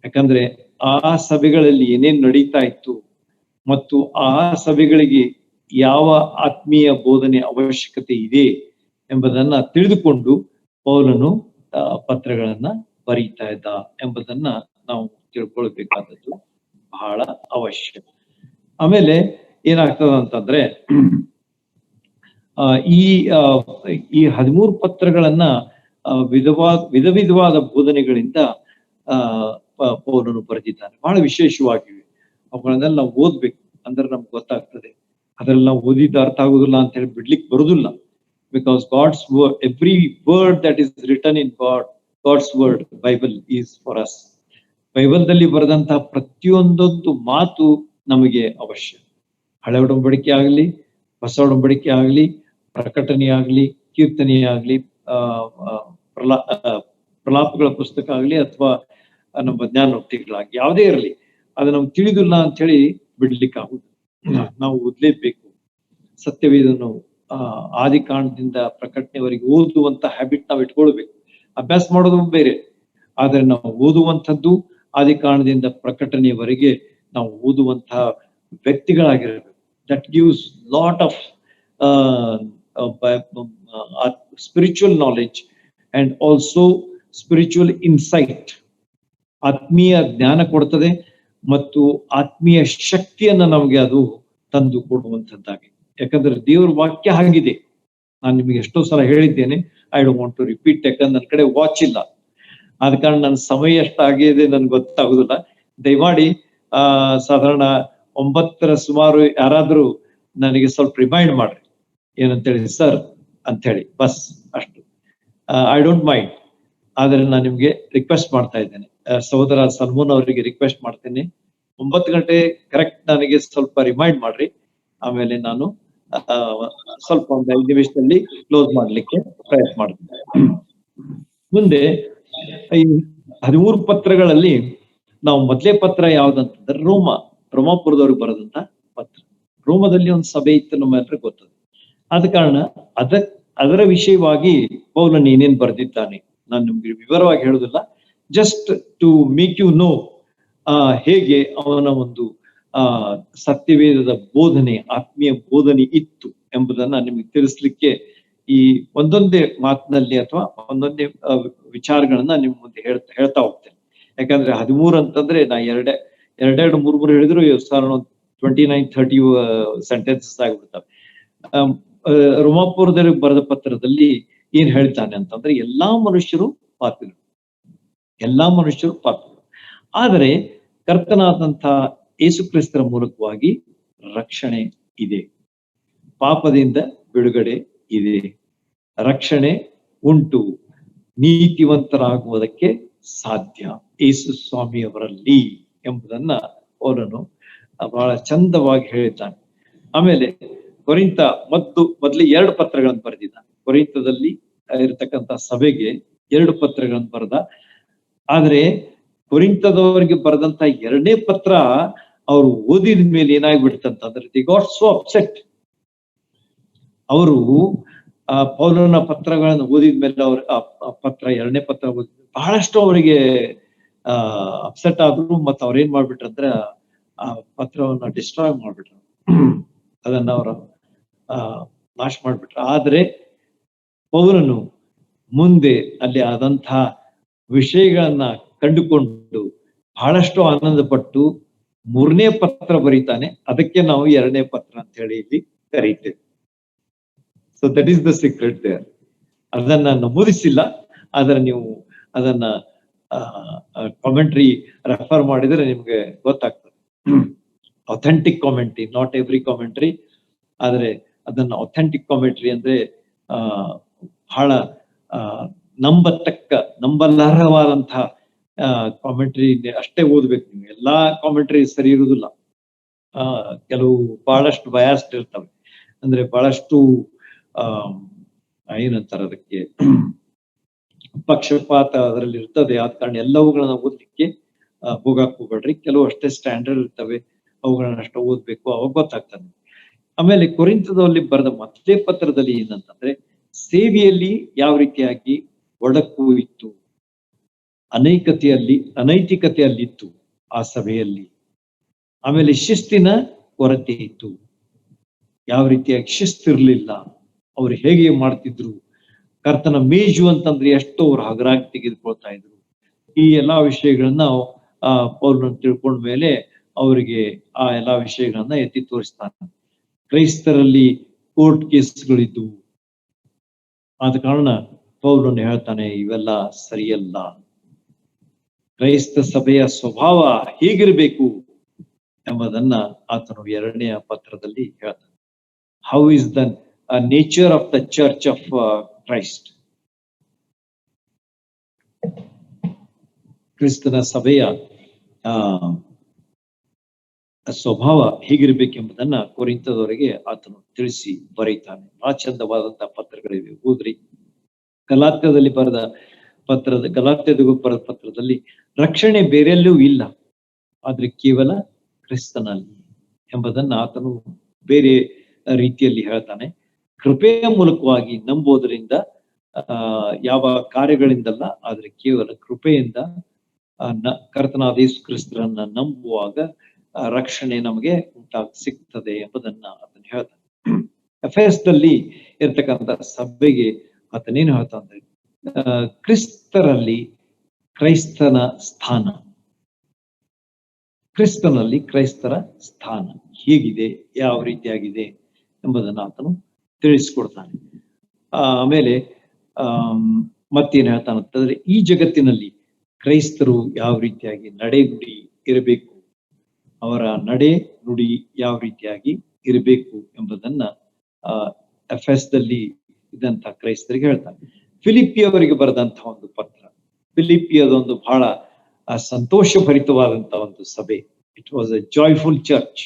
ಯಾಕಂದ್ರೆ ಆ ಸಭೆಗಳಲ್ಲಿ ಏನೇನ್ ನಡೀತಾ ಇತ್ತು ಮತ್ತು ಆ ಸಭೆಗಳಿಗೆ ಯಾವ ಆತ್ಮೀಯ ಬೋಧನೆ ಅವಶ್ಯಕತೆ ಇದೆ ಎಂಬುದನ್ನ ತಿಳಿದುಕೊಂಡು ಪೌಲನು ಪತ್ರಗಳನ್ನ ಬರೀತಾ ಇದ್ದ ಎಂಬುದನ್ನ ನಾವು ತಿಳ್ಕೊಳ್ಬೇಕಾದದ್ದು ಬಹಳ ಅವಶ್ಯ. ಆಮೇಲೆ ಏನಾಗ್ತದ ಅಂತಂದ್ರೆ ಈ 13 ಪತ್ರಗಳನ್ನ ವಿಧವಾದ ಬೋಧನೆಗಳಿಂದ ಪೌಲನು ಬರೆದಿದ್ದಾನೆ. ಬಹಳ ವಿಶೇಷವಾಗಿವೆ. ಅವುಗಳನ್ನೆಲ್ಲ ನಾವು ಓದ್ಬೇಕು, ಅಂದ್ರೆ ನಮ್ಗೆ ಗೊತ್ತಾಗ್ತದೆ. ಅದ್ರಲ್ಲಿ ನಾವು ಓದಿದ ಅರ್ಥ ಆಗುದಿಲ್ಲ ಅಂತ ಹೇಳಿ ಬಿಡ್ಲಿಕ್ಕೆ ಬರುದಿಲ್ಲ. Because every word that is written in God's word Bible is for us. ಬೈಬಲ್ದಲ್ಲಿ ಬರೆದಂತಹ ಪ್ರತಿಯೊಂದೊಂದು ಮಾತು ನಮಗೆ ಅವಶ್ಯ. ಹಳೆ ಒಡಂಬಡಿಕೆ ಆಗಲಿ, ಹೊಸ ಒಡಂಬಡಿಕೆ ಆಗಲಿ, ಪ್ರಕಟಣೆ ಆಗಲಿ, ಕೀರ್ತನೆ ಆಗಲಿ, ಪ್ರಲಾಪಗಳ ಪುಸ್ತಕ ಆಗಲಿ, ಅಥವಾ ನಮ್ಮ ಜ್ಞಾನೋಕ್ತಿಗಳಾಗಿ ಯಾವುದೇ ಇರಲಿ, ಅದು ನಮ್ಗೆ ತಿಳಿದಿಲ್ಲ ಅಂತ ಹೇಳಿ ಬಿಡ್ಲಿಕ್ಕಾಗುದು. ನಾವು ಓದ್ಲೇಬೇಕು. ಸತ್ಯವೇದನ್ನು ಆದಿಕಾಂಡದಿಂದ ಪ್ರಕಟಣೆವರೆಗೆ ಓದುವಂತ ಹ್ಯಾಬಿಟ್ ನಾವು ಇಟ್ಕೊಳ್ಬೇಕು. ಅಭ್ಯಾಸ ಮಾಡೋದು ಬೇರೆ, ಆದ್ರೆ ನಾವು ಓದುವಂಥದ್ದು ಆದಿಕಾಂಡದಿಂದ ಪ್ರಕಟಣೆಯವರೆಗೆ ನಾವು ಓದುವಂತಹ ವ್ಯಕ್ತಿಗಳಾಗಿರಬೇಕು. That gives lot of spiritual knowledge and also spiritual insight ಆತ್ಮೀಯ ಜ್ಞಾನ ಕೊಡ್ತದೆ ಮತ್ತು ಆತ್ಮೀಯ ಶಕ್ತಿಯನ್ನ ನಮಗೆ ಅದು ತಂದು ಕೊಡುವಂತದ್ದಾಗಿ. ಯಾಕಂದ್ರೆ ದೇವ್ರ ವಾಕ್ಯ ಆಗಿದೆ. ನಾನು ನಿಮಗೆ ಎಷ್ಟೋ ಸಲ ಹೇಳಿದ್ದೇನೆ, I don't want to repeat, ಯಾಕಂದ್ರೆ ನನ್ನ ಕಡೆ ವಾಚ್ ಇಲ್ಲ. ಆದ ಕಾರಣ ನನ್ನ ಸಮಯ ಎಷ್ಟಾಗಿದೆ ನನ್ಗೆ ಗೊತ್ತಾಗುದಿಲ್ಲ. ದಯಮಾಡಿ ಸಾಧಾರಣ 9ರ ಸುಮಾರು ಯಾರಾದ್ರೂ ನನಗೆ ಸ್ವಲ್ಪ ರಿಮೈಂಡ್ ಮಾಡ್ರಿ, ಏನಂತೇಳಿ ಸರ್ ಅಂತ ಹೇಳಿ, ಬಸ್ ಅಷ್ಟು. I don't mind. ಆದ್ರೆ ನಾನು ನಿಮ್ಗೆ ರಿಕ್ವೆಸ್ಟ್ ಮಾಡ್ತಾ ಇದ್ದೇನೆ, ಸಹೋದರ ಸಲ್ಮೂನ್ ಅವರಿಗೆ ರಿಕ್ವೆಸ್ಟ್ ಮಾಡ್ತೇನೆ, 9 ಗಂಟೆ ಕರೆಕ್ಟ್ ನನಗೆ ಸ್ವಲ್ಪ ರಿಮೈಂಡ್ ಮಾಡ್ರಿ. ಆಮೇಲೆ ನಾನು ಸ್ವಲ್ಪ ಒಂದು 5 ನಿಮಿಷದಲ್ಲಿ ಕ್ಲೋಸ್ ಮಾಡ್ಲಿಕ್ಕೆ ಪ್ರಯತ್ನ ಮಾಡ್ತೇನೆ. ಮುಂದೆ ಈ 13 ಪತ್ರಗಳಲ್ಲಿ ನಾವು ಮೊದಲೇ ಪತ್ರ ಯಾವ್ದಂತಂದ್ರೆ ರೋಮಾಪುರದವ್ರಿಗೆ ಬರೆದಂತ ಪತ್ರ. ರೋಮದಲ್ಲಿ ಒಂದು ಸಭೆ ಇತ್ತು, ನಮ್ಮೆಲ್ಲರಿಗೂ ಗೊತ್ತದೆ. ಆದ ಕಾರಣ ಅದರ ವಿಷಯವಾಗಿ ಪೌಲನು ಏನೇನ್ ಬರೆದಿದ್ದಾನೆ ನಾನು ನಿಮ್ಗೆ ವಿವರವಾಗಿ ಹೇಳುದಿಲ್ಲ. Just to make you know ಹೇಗೆ ಅವನ ಒಂದು ಸತ್ಯವೇದದ ಬೋಧನೆ, ಆತ್ಮೀಯ ಬೋಧನೆ ಇತ್ತು ಎಂಬುದನ್ನ ನಿಮಗೆ ತಿಳಿಸ್ಲಿಕ್ಕೆ ಈ ಒಂದೊಂದೇ ಮಾತಿನಲ್ಲಿ ಅಥವಾ ಒಂದೊಂದೇ ವಿಚಾರಗಳನ್ನ ನಿಮ್ ಮುಂದೆ ಹೇಳ್ತಾ ಹೋಗ್ತೇನೆ. ಯಾಕಂದ್ರೆ 13 ಅಂತಂದ್ರೆ ನಾ ಎರಡೆರಡು ಮೂರು ಹೇಳಿದ್ರು 29-30 ಸೆಂಟೆನ್ಸಸ್ ಆಗಿಬಿಡ್ತವೆ. ರೋಮಾಪುರದಲ್ಲಿ ಬರೆದ ಪತ್ರದಲ್ಲಿ ಏನ್ ಹೇಳ್ತಾನೆ ಅಂತಂದ್ರೆ, ಎಲ್ಲಾ ಮನುಷ್ಯರು ಪಾಪಿಗಳು, ಆದರೆ ಕರ್ತನಾದಂಥ ಯೇಸು ಕ್ರಿಸ್ತರ ಮೂಲಕವಾಗಿ ರಕ್ಷಣೆ ಇದೆ, ಪಾಪದಿಂದ ಬಿಡುಗಡೆ ಇದೆ, ರಕ್ಷಣೆ ಉಂಟು, ನೀತಿವಂತರಾಗುವುದಕ್ಕೆ ಸಾಧ್ಯ ಯೇಸು ಸ್ವಾಮಿಯವರಲ್ಲಿ ಎಂಬುದನ್ನ ಅವರನ್ನು ಬಹಳ ಚಂದವಾಗಿ ಹೇಳಿದ್ದಾನೆ. ಆಮೇಲೆ ಕೊರಿಂತ ಮೊದಲು 2 ಪತ್ರಗಳನ್ನು ಬರೆದಿದ್ದಾನೆ. ಕೊರಿಂತದಲ್ಲಿ ಇರತಕ್ಕಂತ ಸಭೆಗೆ 2 ಪತ್ರಗಳನ್ನು ಬರೆದ. ಆದ್ರೆ ಕೊರಿಂತದವರಿಗೆ ಬರೆದಂತ 2ನೇ ಪತ್ರ ಅವರು ಓದಿದ ಮೇಲೆ ಏನಾಗ್ಬಿಡ್ತಂತಂದ್ರೆ, ದಿ ಗಾಟ್ ಸೋ ಅಪ್ಸೆಟ್. ಅವರು ಪೌಲನ ಪತ್ರಗಳನ್ನು ಓದಿದ ಮೇಲೆ ಅವ್ರ ಪತ್ರ 2ನೇ ಪತ್ರ ಓದಿದ ಬಹಳಷ್ಟು ಅವರಿಗೆ ಅಪ್ಸೆಟ್ ಆದ್ರು. ಮತ್ತು ಅವ್ರೇನ್ ಮಾಡ್ಬಿಟ್ರಂದ್ರೆ ಆ ಪತ್ರವನ್ನ ಡಿಸ್ಟ್ರಾಯ್ ಮಾಡ್ಬಿಟ್ರು, ಅದನ್ನ ಅವರು ನಾಶ ಮಾಡ್ಬಿಟ್ರು. ಆದ್ರೆ ಪೌಲನು ಮುಂದೆ ಅಲ್ಲಿ ಆದಂತಹ ವಿಷಯಗಳನ್ನ ಕಂಡುಕೊಂಡು ಬಹಳಷ್ಟು ಆನಂದ ಪಟ್ಟು 3ನೇ ಪತ್ರ ಬರೀತಾನೆ. ಅದಕ್ಕೆ ನಾವು 2ನೇ ಪತ್ರ ಅಂತ ಹೇಳಿ ಇಲ್ಲಿ ಕರೀತೇವೆ. So that is the secret there. ಅದನ್ನ ನಮೂದಿಸಿಲ್ಲ, ಆದ್ರೆ ನೀವು ಅದನ್ನ ಕಾಮೆಂಟ್ರಿ ರೆಫರ್ ಮಾಡಿದ್ರೆ ನಿಮ್ಗೆ ಗೊತ್ತಾಗ್ತದೆ. Authentic commentary, not every commentary, ಆದ್ರೆ ಅದನ್ನ ಅಥೆಂಟಿಕ್ ಕಾಮೆಂಟ್ರಿ ಅಂದ್ರೆ ಬಹಳ ನಂಬಲಾರ್ಹವಾದಂತಹ ಕಾಮೆಂಟ್ರಿ ಅಷ್ಟೇ ಓದ್ಬೇಕು ನೀವು. ಎಲ್ಲಾ ಕಾಮೆಂಟ್ರಿ ಸರಿ ಇರುವುದಿಲ್ಲ. ಕೆಲವು ಬಹಳಷ್ಟು ಬಯಾಸ್ಡ್ ಇರ್ತವೆ, ಅಂದ್ರೆ ಬಹಳಷ್ಟು ಏನಂತಾರೆ ಅದಕ್ಕೆ, ಪಕ್ಷಪಾತ ಅದರಲ್ಲಿ ಇರ್ತದೆ. ಆದ ಕಾರಣ ಎಲ್ಲವುಗಳನ್ನ ಓದ್ಲಿಕ್ಕೆ ಹೋಗಕ್ ಹೋಗ್ಬೇಡ್ರಿ. ಕೆಲವು ಅಷ್ಟೇ ಸ್ಟ್ಯಾಂಡರ್ಡ್ ಇರ್ತವೆ, ಅವುಗಳನ್ನ ಅಷ್ಟೇ ಓದ್ಬೇಕು, ಅವಾಗ ಗೊತ್ತಾಗ್ತದೆ. ಆಮೇಲೆ ಕೊರಿಂತದಲ್ಲಿ ಬರೆದ ಮೊದಲನೇ ಪತ್ರದಲ್ಲಿ ಏನಂತಂದ್ರೆ, ಸೇವೆಯಲ್ಲಿ ಯಾವ ರೀತಿಯಾಗಿ ಒಡಕು ಇತ್ತು, ಅನೈತಿಕತೆಯಲ್ಲಿತ್ತು ಆ ಸಭೆಯಲ್ಲಿ. ಆಮೇಲೆ ಶಿಸ್ತಿನ ಕೊರತೆ ಇತ್ತು, ಯಾವ ರೀತಿಯಾಗಿ ಶಿಸ್ತಿರ್ಲಿಲ್ಲ, ಅವ್ರು ಹೇಗೆ ಮಾಡ್ತಿದ್ರು, ಕರ್ತನ ಮೇಜು ಅಂತಂದ್ರೆ ಎಷ್ಟು ಅವ್ರು ಹಗರಾಗಿ ತೆಗೆದುಕೊಳ್ತಾ ಇದ್ರು. ಈ ಎಲ್ಲಾ ವಿಷಯಗಳನ್ನ ಪೌಲನು ತಿಳ್ಕೊಂಡ ಮೇಲೆ ಅವರಿಗೆ ಆ ಎಲ್ಲಾ ವಿಷಯಗಳನ್ನ ಎತ್ತಿ ತೋರಿಸ್ತಾನೆ. ಕ್ರೈಸ್ತರಲ್ಲಿ ಕೋರ್ಟ್ ಕೇಸ್ಗಳಿದ್ದು, ಆದ ಕಾರಣ ಪೌಲನು ಹೇಳ್ತಾನೆ, ಇವೆಲ್ಲ ಸರಿಯಲ್ಲ, ಕ್ರೈಸ್ತ ಸಭೆಯ ಸ್ವಭಾವ ಹೇಗಿರ್ಬೇಕು ಎಂಬುದನ್ನ ಆತನು 2ನೇ ಪತ್ರದಲ್ಲಿ ಹೇಳ್ತಾನೆ. How is the nature of the church of Christ. ಕ್ರಿಸ್ತನ ಸಭೆಯ ಸ್ವಭಾವ ಹೇಗಿರ್ಬೇಕೆಂಬುದನ್ನ ಕೊರಿಂತದವರಿಗೆ ಆತನು ತಿಳಿಸಿ ಬರೀತಾನೆ. ಬಹಳ ಚಂದವಾದಂತಹ ಪತ್ರಗಳಿವೆ, ಓದ್ರಿ. ಗಲಾತ್ಯದಿಗೂ ಬರೆದ ಪತ್ರದಲ್ಲಿ ರಕ್ಷಣೆ ಬೇರೆಲ್ಲೂ ಇಲ್ಲ, ಆದ್ರೆ ಕೇವಲ ಕ್ರಿಸ್ತನಲ್ಲಿ ಎಂಬುದನ್ನ ಆತನು ಬೇರೆ ರೀತಿಯಲ್ಲಿ ಹೇಳ್ತಾನೆ. ಕೃಪೆಯ ಮೂಲಕವಾಗಿ ನಂಬೋದರಿಂದ, ಯಾವ ಕಾರ್ಯಗಳಿಂದಲ್ಲ, ಆದ್ರೆ ಕೇವಲ ಕೃಪೆಯಿಂದ ಕರ್ತನಾದ ಯೇಸು ಕ್ರಿಸ್ತರನ್ನ ನಂಬುವಾಗ ರಕ್ಷಣೆ ನಮಗೆ ಸಿಗ್ತದೆ ಎಂಬುದನ್ನ ಆತನು ಹೇಳ್ತಾನೆ. ಎಫೆಸದಲ್ಲಿ ಇರ್ತಕ್ಕಂಥ ಸಭೆಗೆ ಆತನೇನು ಹೇಳ್ತಾನೆ, ಕ್ರಿಸ್ತರಲ್ಲಿ ಕ್ರೈಸ್ತನ ಸ್ಥಾನ, ಕ್ರಿಸ್ತನಲ್ಲಿ ಕ್ರೈಸ್ತರ ಸ್ಥಾನ ಹೇಗಿದೆ, ಯಾವ ರೀತಿಯಾಗಿದೆ ಎಂಬುದನ್ನು ಆತನು ತಿಳಿಸ್ಕೊಡ್ತಾನೆ. ಆಮೇಲೆ ಮತ್ತೇನ್ ಹೇಳ್ತಾನಂತಂದ್ರೆ, ಈ ಜಗತ್ತಿನಲ್ಲಿ ಕ್ರೈಸ್ತರು ಯಾವ ರೀತಿಯಾಗಿ ನಡೆ ನುಡಿ ಇರಬೇಕು, ಅವರ ನಡೆ ನುಡಿ ಯಾವ ರೀತಿಯಾಗಿ ಇರಬೇಕು ಎಂಬುದನ್ನ ಎಫೆಸದಲ್ಲಿ ಇದ್ದಂತ ಕ್ರೈಸ್ತರಿಗೆ ಹೇಳ್ತಾನೆ. ಫಿಲಿಪಿಯವರಿಗೆ ಬರೆದಂತಹ ಒಂದು ಪತ್ರ, ಫಿಲಿಪಿಯದೊಂದು ಬಹಳ ಸಂತೋಷ ಭರಿತವಾದಂತಹ ಒಂದು ಸಭೆ. It was A joyful church.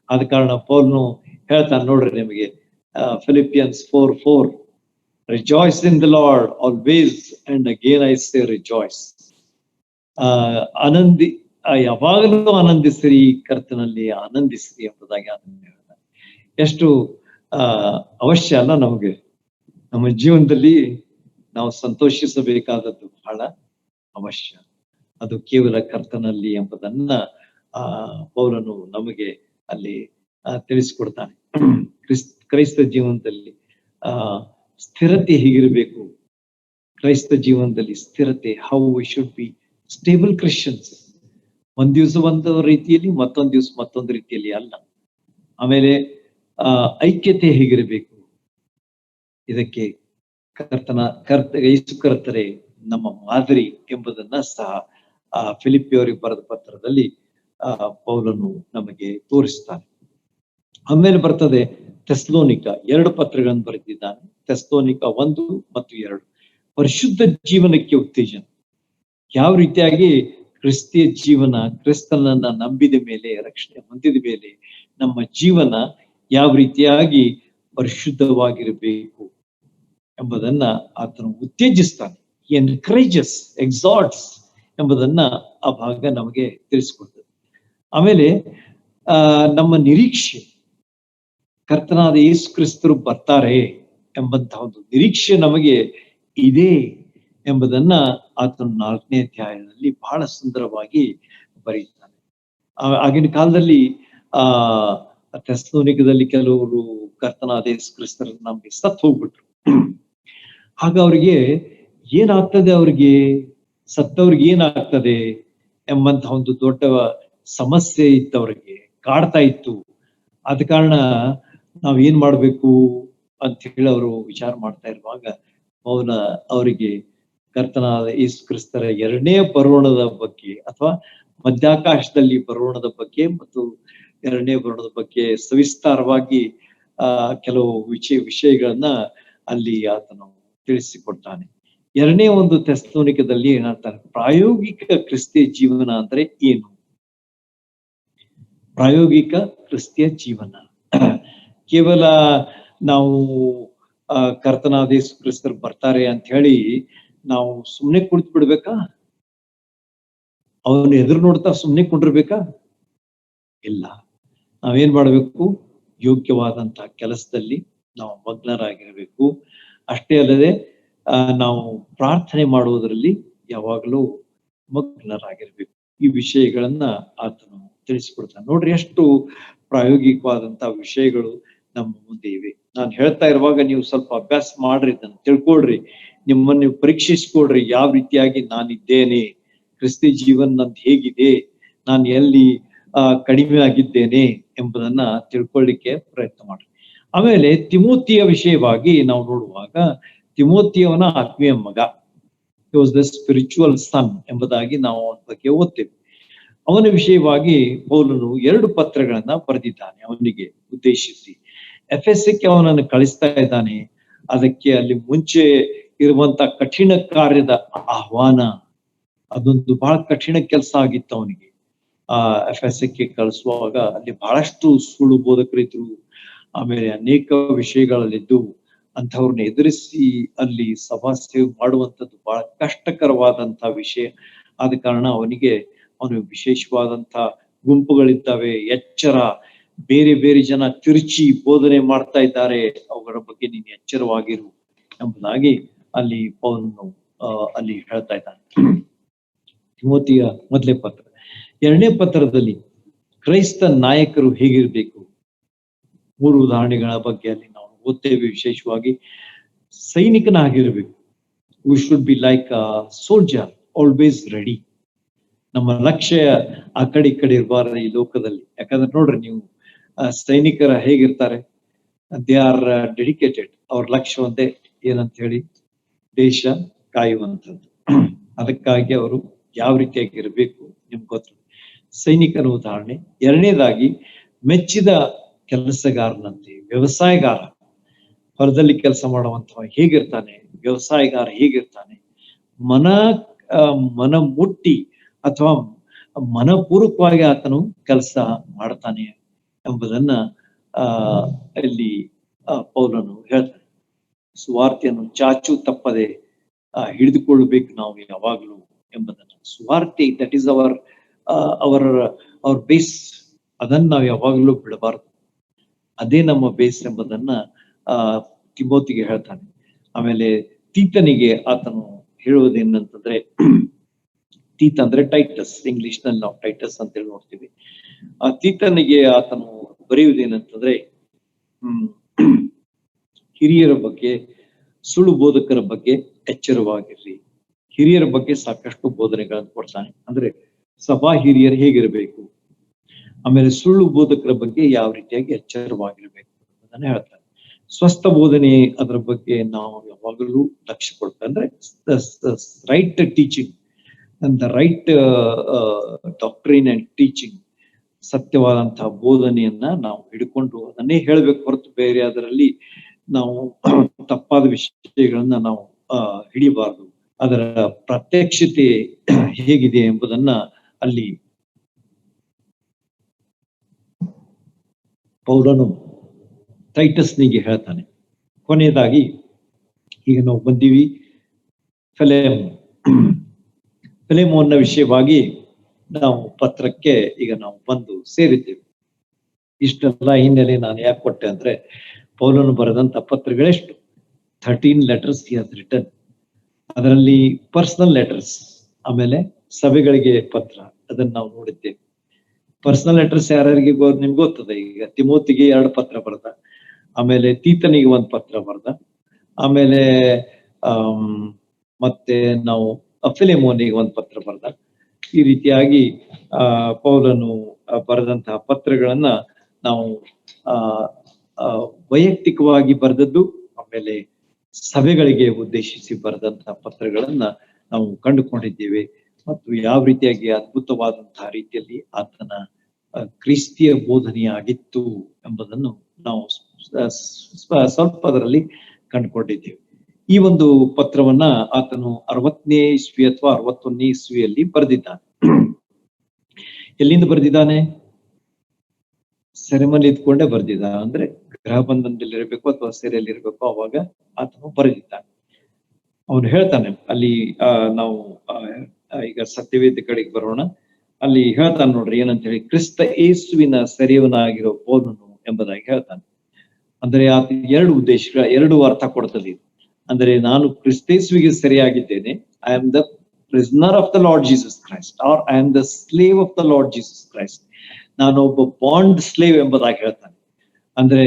ಆದ ಕಾರಣ ಪೌಲನು ಹೇಳ್ತಾನೆ ನೋಡ್ರಿ ನಿಮಗೆ, Philippians 4:4, rejoice in the lord always and again I say rejoice. Anandi ಯಾವಾಗಲೂ ಆನಂದಿಸ್ರಿ, ಕರ್ತನಲ್ಲಿ ಆನಂದಿಸ್ರಿ ಎಂಬುದಾಗಿ ಅದನ್ನು ಹೇಳ್ತಾನೆ. ಎಷ್ಟು ಅವಶ್ಯ ಅಲ್ಲ ನಮಗೆ, ನಮ್ಮ ಜೀವನದಲ್ಲಿ ನಾವು ಸಂತೋಷಿಸಬೇಕಾದದ್ದು ಬಹಳ ಅವಶ್ಯ. ಅದು ಕೇವಲ ಕರ್ತನಲ್ಲಿ ಎಂಬುದನ್ನ ಪೌಲನು ನಮಗೆ ಅಲ್ಲಿ ತಿಳಿಸ್ಕೊಡ್ತಾನೆ. ಕ್ರೈಸ್ತ ಜೀವನದಲ್ಲಿ ಸ್ಥಿರತೆ ಹೇಗಿರಬೇಕು, ಕ್ರೈಸ್ತ ಜೀವನದಲ್ಲಿ ಸ್ಥಿರತೆ, how we should be stable Christians. ಒಂದ್ ದಿವಸ ಒಂದು ರೀತಿಯಲ್ಲಿ, ಮತ್ತೊಂದು ದಿವಸ ಮತ್ತೊಂದು ರೀತಿಯಲ್ಲಿ ಅಲ್ಲ. ಆಮೇಲೆ ಐಕ್ಯತೆ ಹೇಗಿರಬೇಕು, ಇದಕ್ಕೆ ಯೇಸು ಕರ್ತರೇ ನಮ್ಮ ಮಾದರಿ ಎಂಬುದನ್ನ ಸಹ ಫಿಲಿಪಿಯವರಿಗೆ ಬರೆದ ಪತ್ರದಲ್ಲಿ ಪೌಲನು ನಮಗೆ ತೋರಿಸ್ತಾನೆ. ಆಮೇಲೆ ಬರ್ತದೆ ಥೆಸ್ಲೋನಿಕ, 2 ಪತ್ರಗಳನ್ನು ಬರೆದಿದ್ದಾನೆ. ಥೆಸ್ಲೋನಿಕ 1 ಮತ್ತು 2 ಪರಿಶುದ್ಧ ಜೀವನಕ್ಕೆ ಉತ್ತೇಜನ. ಯಾವ ರೀತಿಯಾಗಿ ಕ್ರಿಸ್ತಿಯ ಜೀವನ, ಕ್ರಿಸ್ತನನ್ನ ನಂಬಿದ ಮೇಲೆ, ರಕ್ಷಣೆ ಹೊಂದಿದ ಮೇಲೆ ನಮ್ಮ ಜೀವನ ಯಾವ ರೀತಿಯಾಗಿ ಪರಿಶುದ್ಧವಾಗಿರಬೇಕು ಎಂಬುದನ್ನ ಆತನು ಉತ್ತೇಜಿಸ್ತಾನೆ. ಎನ್ಕರೇಜಸ್, ಎಕ್ಸಾರ್ಟ್ಸ್ ಎಂಬುದನ್ನ ಆ ಭಾಗ ನಮಗೆ ತಿಳಿಸ್ಕೊಡ್ತದೆ. ಆಮೇಲೆ ನಮ್ಮ ನಿರೀಕ್ಷೆ, ಕರ್ತನಾದ ಯೇಸು ಕ್ರಿಸ್ತರು ಬರ್ತಾರೆ ಎಂಬಂತಹ ಒಂದು ನಿರೀಕ್ಷೆ ನಮಗೆ ಇದೆ ಎಂಬುದನ್ನ ಆತನು 4ನೇ ಅಧ್ಯಾಯದಲ್ಲಿ ಬಹಳ ಸುಂದರವಾಗಿ ಬರೆಯುತ್ತಾನೆ. ಆಗಿನ ಕಾಲದಲ್ಲಿ ಥೆಸ್ಲೋನಿಕದಲ್ಲಿ ಕೆಲವರು ಕರ್ತನಾದ ಯೇಸು ಕ್ರಿಸ್ತರನ್ನು ನಂಬಿ ಸತ್ತು ಹೋಗ್ಬಿಟ್ರು. ಆಗ ಅವ್ರಿಗೆ ಏನಾಗ್ತದೆ, ಅವ್ರಿಗೆ ಸತ್ತವ್ರಿಗೆ ಏನಾಗ್ತದೆ ಎಂಬಂತಹ ಒಂದು ದೊಡ್ಡ ಸಮಸ್ಯೆ ಇತ್ತು, ಅವ್ರಿಗೆ ಕಾಡ್ತಾ ಇತ್ತು. ಆದ ಕಾರಣ ನಾವ್ ಏನ್ ಮಾಡ್ಬೇಕು ಅಂತ ಹೇಳಿ ಅವರು ವಿಚಾರ ಮಾಡ್ತಾ ಇರುವಾಗ ಅವರಿಗೆ ಕರ್ತನಾದ ಯೇಸು ಕ್ರಿಸ್ತರ 2ನೇ ಬರೋಣದ ಬಗ್ಗೆ, ಅಥವಾ ಮಧ್ಯಾಕಾಶದಲ್ಲಿ ಬರೋಣದ ಬಗ್ಗೆ ಮತ್ತು 2ನೇ ಬರೋಣದ ಬಗ್ಗೆ ಸವಿಸ್ತಾರವಾಗಿ ಕೆಲವು ವಿಷಯಗಳನ್ನ ಅಲ್ಲಿ ಆತನು ತಿಳಿಸಿಕೊಡ್ತಾನೆ. 2ನೇ ಒಂದು ಥೆಸ್ಲೋನಿಕದಲ್ಲಿ ಏನಂತಾರೆ, ಪ್ರಾಯೋಗಿಕ ಕ್ರಿಸ್ತಿಯ ಜೀವನ ಅಂದ್ರೆ ಏನು? ಪ್ರಾಯೋಗಿಕ ಕ್ರಿಸ್ತಿಯ ಜೀವನ ಕೇವಲ ನಾವು ಕರ್ತನಾದ ಯೇಸು ಕ್ರಿಸ್ತರು ಬರ್ತಾರೆ ಅಂತ ಹೇಳಿ ನಾವು ಸುಮ್ನೆ ಕುಳಿತು ಬಿಡ್ಬೇಕಾ? ಅವನು ಎದುರು ನೋಡ್ತಾ ಸುಮ್ನೆ ಕುಂಡಿರ್ಬೇಕಾ? ಇಲ್ಲ. ನಾವೇನ್ ಮಾಡ್ಬೇಕು? ಯೋಗ್ಯವಾದಂತಹ ಕೆಲಸದಲ್ಲಿ ನಾವು ಮಗ್ನರಾಗಿರ್ಬೇಕು. ಅಷ್ಟೇ ಅಲ್ಲದೆ ನಾವು ಪ್ರಾರ್ಥನೆ ಮಾಡುವುದರಲ್ಲಿ ಯಾವಾಗಲೂ ಮಗ್ನರಾಗಿರ್ಬೇಕು. ಈ ವಿಷಯಗಳನ್ನ ಆತನು ತಿಳಿಸ್ಕೊಡ್ತಾನೆ. ನೋಡ್ರಿ, ಎಷ್ಟು ಪ್ರಾಯೋಗಿಕವಾದಂತಹ ವಿಷಯಗಳು ನಮ್ಮ ಮುಂದೆ ಇವೆ. ನಾನು ಹೇಳ್ತಾ ಇರುವಾಗ ನೀವು ಸ್ವಲ್ಪ ಅಭ್ಯಾಸ ಮಾಡ್ರಿ, ಇದನ್ನು ತಿಳ್ಕೊಳ್ರಿ, ನಿಮ್ಮನ್ನು ನೀವು ಪರೀಕ್ಷಿಸ್ಕೊಳ್ರಿ. ಯಾವ ರೀತಿಯಾಗಿ ನಾನಿದ್ದೇನೆ, ಕ್ರಿಸ್ತಿ ಜೀವನ ನಂದು ಹೇಗಿದೆ, ನಾನು ಎಲ್ಲಿ ಕಡಿಮೆ ಆಗಿದ್ದೇನೆ ಎಂಬುದನ್ನ ತಿಳ್ಕೊಳ್ಳಿಕ್ಕೆ ಪ್ರಯತ್ನ ಮಾಡ್ರಿ. ಆಮೇಲೆ ತಿಮೋತಿಯ ವಿಷಯವಾಗಿ ನಾವು ನೋಡುವಾಗ, ತಿಮೋತಿಯವನ ಆತ್ಮೀಯ ಮಗ, ಹಿ ವಾಸ್ ದ ಸ್ಪಿರಿಚುವಲ್ ಸನ್ ಎಂಬುದಾಗಿ ನಾವು ಅವನ ಬಗ್ಗೆ ಓದ್ತೇವೆ. ಅವನ ವಿಷಯವಾಗಿ ಪೌಲನು 2 ಪತ್ರಗಳನ್ನ ಬರೆದಿದ್ದಾನೆ ಅವನಿಗೆ ಉದ್ದೇಶಿಸಿ. ಎಫೆಸಕ್ಕೆ ಅವನನ್ನು ಕಳಿಸ್ತಾ ಇದ್ದಾನೆ. ಅದಕ್ಕೆ ಅಲ್ಲಿ ಮುಂಚೆ ಇರುವಂತ ಕಠಿಣ ಕಾರ್ಯದ ಆಹ್ವಾನ, ಅದೊಂದು ಬಹಳ ಕಠಿಣ ಕೆಲಸ ಆಗಿತ್ತು ಅವನಿಗೆ. ಎಫೆಸಕ್ಕೆ ಕಳಿಸುವಾಗ ಅಲ್ಲಿ ಬಹಳಷ್ಟು ಸುಳ್ಳು ಬೋಧಕರಿದ್ರು, ಆಮೇಲೆ ಅನೇಕ ವಿಷಯಗಳಲ್ಲಿದ್ದು ಅಂಥವ್ರನ್ನ ಎದುರಿಸಿ ಅಲ್ಲಿ ಸಭಾ ಸೇವೆ ಮಾಡುವಂಥದ್ದು ಬಹಳ ಕಷ್ಟಕರವಾದಂತಹ ವಿಷಯ. ಆದ ಕಾರಣ ಅವನಿಗೆ ವಿಶೇಷವಾದಂತಹ ಗುಂಪುಗಳಿದ್ದಾವೆ, ಎಚ್ಚರ, ಬೇರೆ ಬೇರೆ ಜನ ತಿರುಚಿ ಬೋಧನೆ ಮಾಡ್ತಾ ಇದ್ದಾರೆ, ಅವುಗಳ ಬಗ್ಗೆ ನೀನು ಎಚ್ಚರವಾಗಿರು ಎಂಬುದಾಗಿ ಅಲ್ಲಿ ಪೌಲನು ಅಲ್ಲಿ ಹೇಳ್ತಾ ಇದ್ದಾನೆ. ತಿಮೋತಿಯ 1ನೇ ಪತ್ರ. 2ನೇ ಪತ್ರದಲ್ಲಿ ಕ್ರೈಸ್ತ ನಾಯಕರು ಹೇಗಿರ್ಬೇಕು 3 ಉದಾಹರಣೆಗಳ ಬಗ್ಗೆ ಅಲ್ಲಿ ನಾವು ಓದ್ತೇವೆ. ವಿಶೇಷವಾಗಿ ಸೈನಿಕನಾಗಿರ್ಬೇಕು. We should be like a soldier, always ready. ನಮ್ಮ ಲಕ್ಷ್ಯ ಆ ಕಡೆ ಈ ಕಡೆ ಇರಬಾರ್ದು ಈ ಲೋಕದಲ್ಲಿ. ಯಾಕಂದ್ರೆ ನೋಡ್ರಿ ನೀವು ಸೈನಿಕರ ಹೇಗಿರ್ತಾರೆ, ದೇ ಆರ್ ಡೆಡಿಕೇಟೆಡ್. ಅವ್ರ ಲಕ್ಷ್ಯ ಒಂದೇ, ಏನಂತ ಹೇಳಿ, ದೇಶ ಕಾಯುವಂಥದ್ದು. ಅದಕ್ಕಾಗಿ ಅವರು ಯಾವ ರೀತಿಯಾಗಿ ಇರಬೇಕು ನಿಮ್ಗೆ ಗೊತ್ತು. ಸೈನಿಕನ ಉದಾಹರಣೆ. ಎರಡನೇದಾಗಿ ಮೆಚ್ಚಿದ ಕೆಲಸಗಾರನಂತೆ, ವ್ಯವಸಾಯಗಾರ, ಹೊಲದಲ್ಲಿ ಕೆಲಸ ಮಾಡುವಂತಹ ಹೇಗಿರ್ತಾನೆ, ವ್ಯವಸಾಯಗಾರ ಹೇಗಿರ್ತಾನೆ, ಮನ ಮನ ಮುಟ್ಟಿ ಅಥವಾ ಮನಪೂರ್ವಕವಾಗಿ ಆತನು ಕೆಲಸ ಮಾಡ್ತಾನೆ ಎಂಬುದನ್ನ ಇಲ್ಲಿ ಪೌಲನು ಹೇಳ್ತಾನೆ. ಸುವಾರ್ತೆಯನ್ನು ಚಾಚು ತಪ್ಪದೆ ಹಿಡಿದುಕೊಳ್ಳಬೇಕು ನಾವು ಯಾವಾಗಲೂ ಎಂಬುದನ್ನ. ಸುವಾರ್ತೆ, that is our our base. ಅದನ್ನ ನಾವು ಯಾವಾಗಲೂ ಬಿಡಬಾರ್ದು. ಅದೇ ನಮ್ಮ ಬೇಸ್ ಎಂಬುದನ್ನ ತಿಮೋತಿಗೆ ಹೇಳ್ತಾನೆ. ಆಮೇಲೆ ತೀತನಿಗೆ ಆತನು ಹೇಳುವುದೇನಂತಂದ್ರೆ, ತೀತ ಅಂದ್ರೆ ಟೈಟಸ್, ಇಂಗ್ಲಿಷ್ ನಲ್ಲಿ ನಾವು ಟೈಟಸ್ ಅಂತ ಹೇಳಿ ನೋಡ್ತೀವಿ. ಆ ತೀತನಿಗೆ ಆತನು ಬರೆಯುವುದೇನಂತಂದ್ರೆ, ಹಿರಿಯರ ಬಗ್ಗೆ, ಸುಳ್ಳು ಬೋಧಕರ ಬಗ್ಗೆ ಎಚ್ಚರವಾಗಿರ್ರಿ. ಹಿರಿಯರ ಬಗ್ಗೆ ಸಾಕಷ್ಟು ಬೋಧನೆಗಳನ್ನು ಕೊಡ್ತಾನೆ. ಅಂದ್ರೆ ಸಭಾ ಹಿರಿಯರು ಹೇಗಿರಬೇಕು, ಆಮೇಲೆ ಸುಳ್ಳು ಬೋಧಕರ ಬಗ್ಗೆ ಯಾವ ರೀತಿಯಾಗಿ ಎಚ್ಚರವಾಗಿರ್ಬೇಕು ಅನ್ನೋದನ್ನ ಹೇಳ್ತಾನೆ. ಸ್ವಸ್ಥ ಬೋಧನೆ, ಅದರ ಬಗ್ಗೆ ನಾವು ಯಾವಾಗಲೂ ಲಕ್ಷ್ಯ ಕೊಡ್ತೇವೆ. ಅಂದ್ರೆ right teaching and the right doctrine and teaching, ಸತ್ಯವಾದಂತಹ ಬೋಧನೆಯನ್ನ ನಾವು ಹಿಡ್ಕೊಂಡು ಅದನ್ನೇ ಹೇಳ್ಬೇಕು ಹೊರತು ಬೇರೆ ಅದರಲ್ಲಿ ನಾವು ತಪ್ಪಾದ ವಿಷಯಗಳನ್ನ ನಾವು ಹಿಡಿಬಾರ್ದು. ಅದರ ಪ್ರಾತ್ಯಕ್ಷತೆ ಹೇಗಿದೆ ಎಂಬುದನ್ನ ಅಲ್ಲಿ ಪೌಲನು ಟೈಟಸ್ನಿಗೆ ಹೇಳ್ತಾನೆ. ಕೊನೆಯದಾಗಿ ಈಗ ನಾವು ಬಂದೀವಿ ಫಿಲೆಮೋನ್ನ ವಿಷಯವಾಗಿ ನಾವು ಪತ್ರಕ್ಕೆ ಈಗ ನಾವು ಬಂದು ಸೇರಿದ್ದೇವೆ. ಇಷ್ಟೆಲ್ಲ ಹಿನ್ನೆಲೆ ನಾನು ಯಾಕೆ ಕೊಟ್ಟೆ ಅಂದ್ರೆ, ಪೌಲನು ಬರೆದಂತ ಪತ್ರಗಳೆಷ್ಟು 13 letters he has written. ಅದರಲ್ಲಿ ಪರ್ಸನಲ್ ಲೆಟರ್ಸ್, ಆಮೇಲೆ ಸಭೆಗಳಿಗೆ ಪತ್ರ, ಅದನ್ನ ನಾವು ನೋಡಿದ್ದೇವೆ. ಪರ್ಸನಲ್ ಲೆಟರ್ಸ್ ಯಾರ್ಯಾರಿಗೆ ನಿಮ್ಗೆ ಗೊತ್ತದೆ. ಈಗ ತಿಮೋತಿಗೆ 2 ಪತ್ರ ಬರೆದ, ಆಮೇಲೆ ತೀತನಿಗೆ 1 ಪತ್ರ ಬರೆದ, ಆಮೇಲೆ ಮತ್ತೆ ನಾವು ಫಿಲೆಮೋನಿಗೆ 1 ಪತ್ರ ಬರೆದ. ಈ ರೀತಿಯಾಗಿ ಪೌಲನು ಬರೆದಂತಹ ಪತ್ರಗಳನ್ನ ನಾವು ವೈಯಕ್ತಿಕವಾಗಿ ಬರೆದದ್ದು, ಆಮೇಲೆ ಸಭೆಗಳಿಗೆ ಉದ್ದೇಶಿಸಿ ಬರೆದಂತಹ ಪತ್ರಗಳನ್ನ ನಾವು ಕಂಡುಕೊಂಡಿದ್ದೇವೆ. ಮತ್ತು ಯಾವ ರೀತಿಯಾಗಿ ಅದ್ಭುತವಾದಂತಹ ರೀತಿಯಲ್ಲಿ ಆತನ ಕ್ರಿಸ್ತಿಯ ಬೋಧನೆಯಾಗಿತ್ತು ಎಂಬುದನ್ನು ನಾವು ಸ್ವಲ್ಪ ಅದರಲ್ಲಿ ಕಂಡುಕೊಂಡಿದ್ದೇವೆ. ಈ ಒಂದು ಪತ್ರವನ್ನ ಆತನು 60ನೇ ಇಸ್ವಿ ಅಥವಾ 61ನೇ ಇಸ್ವಿಯಲ್ಲಿ ಬರೆದಿದ್ದಾನೆ. ಎಲ್ಲಿಂದ ಬರೆದಿದ್ದಾನೆ? ಸೆರೆಮನಿ ಇದ್ಕೊಂಡೇ ಬರ್ದಿದ್ದ. ಅಂದ್ರೆ ಗೃಹ ಬಂಧನದಲ್ಲಿ ಇರಬೇಕು ಅಥವಾ ಸೆರೆಯಲ್ಲಿ ಇರಬೇಕು, ಅವಾಗ ಆತನು ಬರೆದಿದ್ದಾನೆ. ಅವನು ಹೇಳ್ತಾನೆ ಅಲ್ಲಿ, ನಾವು ಈಗ ಸತ್ಯವೇದ ಕಡೆಗೆ ಬರೋಣ. ಅಲ್ಲಿ ಹೇಳ್ತಾನೆ ನೋಡ್ರಿ ಏನಂತ ಹೇಳಿ, ಕ್ರಿಸ್ತ ಯೇಸುವಿನ ಸೆರೆಯವನಾಗಿರೋ ಪೌಲನು ಎಂಬುದಾಗಿ ಹೇಳ್ತಾನೆ. ಅಂದ್ರೆ ಆತ 2 ಉದ್ದೇಶಗಳ 2 ಅರ್ಥ ಕೊಡ್ತದೆ ಇದು. ಅಂದ್ರೆ ನಾನು ಕ್ರಿಸ್ತೇಸುವಿಗೆ ಸೆರೆಯಾಗಿದ್ದೇನೆ, I am the prisoner of the Lord Jesus Christ, or I am the slave of the Lord Jesus Christ. ನಾನು ಒಬ್ಬ ಬಾಂಡ್ ಸ್ಲೇವ್ ಎಂಬುದಾಗಿ ಹೇಳ್ತಾನೆ. ಅಂದ್ರೆ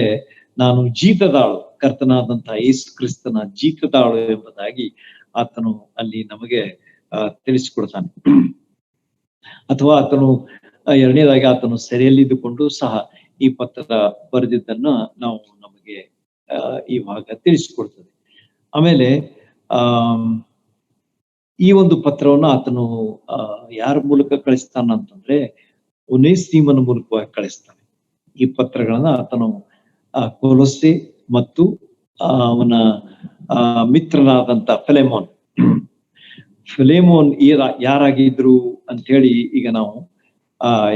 ನಾನು ಜೀತದಾಳು, ಕರ್ತನಾದಂತಹ ಯೇಸು ಕ್ರಿಸ್ತನ ಜೀತದಾಳು ಎಂಬುದಾಗಿ ಆತನು ಅಲ್ಲಿ ನಮಗೆ ತಿಳಿಸಿಕೊಡ್ತಾನೆ. ಅಥವಾ ಆತನು ಎರಡನೇದಾಗಿ ಆತನು ಸೆರೆಯಲ್ಲಿದ್ದುಕೊಂಡು ಸಹ ಈ ಪತ್ರ ಬರೆದಿದ್ದನ್ನ ನಾವು ನಮಗೆ ಇವಾಗ ತಿಳಿಸಿಕೊಡ್ತದೆ. ಆಮೇಲೆ ಈ ಒಂದು ಪತ್ರವನ್ನು ಆತನು ಯಾರ ಮೂಲಕ ಕಳಿಸ್ತಾನ ಅಂತಂದ್ರೆ, ಒನೇಸಿಮನ ಮೂಲಕವಾಗಿ ಕಳಿಸ್ತಾನೆ. ಈ ಪತ್ರಗಳನ್ನ ಆತನು ಕೊಲೊಸ್ಸೆ ಮತ್ತು ಅವನ ಮಿತ್ರನಾದಂತ ಫಿಲೆಮೋನ್ ಯಾರಾಗಿದ್ರು ಅಂತ ಹೇಳಿ ಈಗ ನಾವು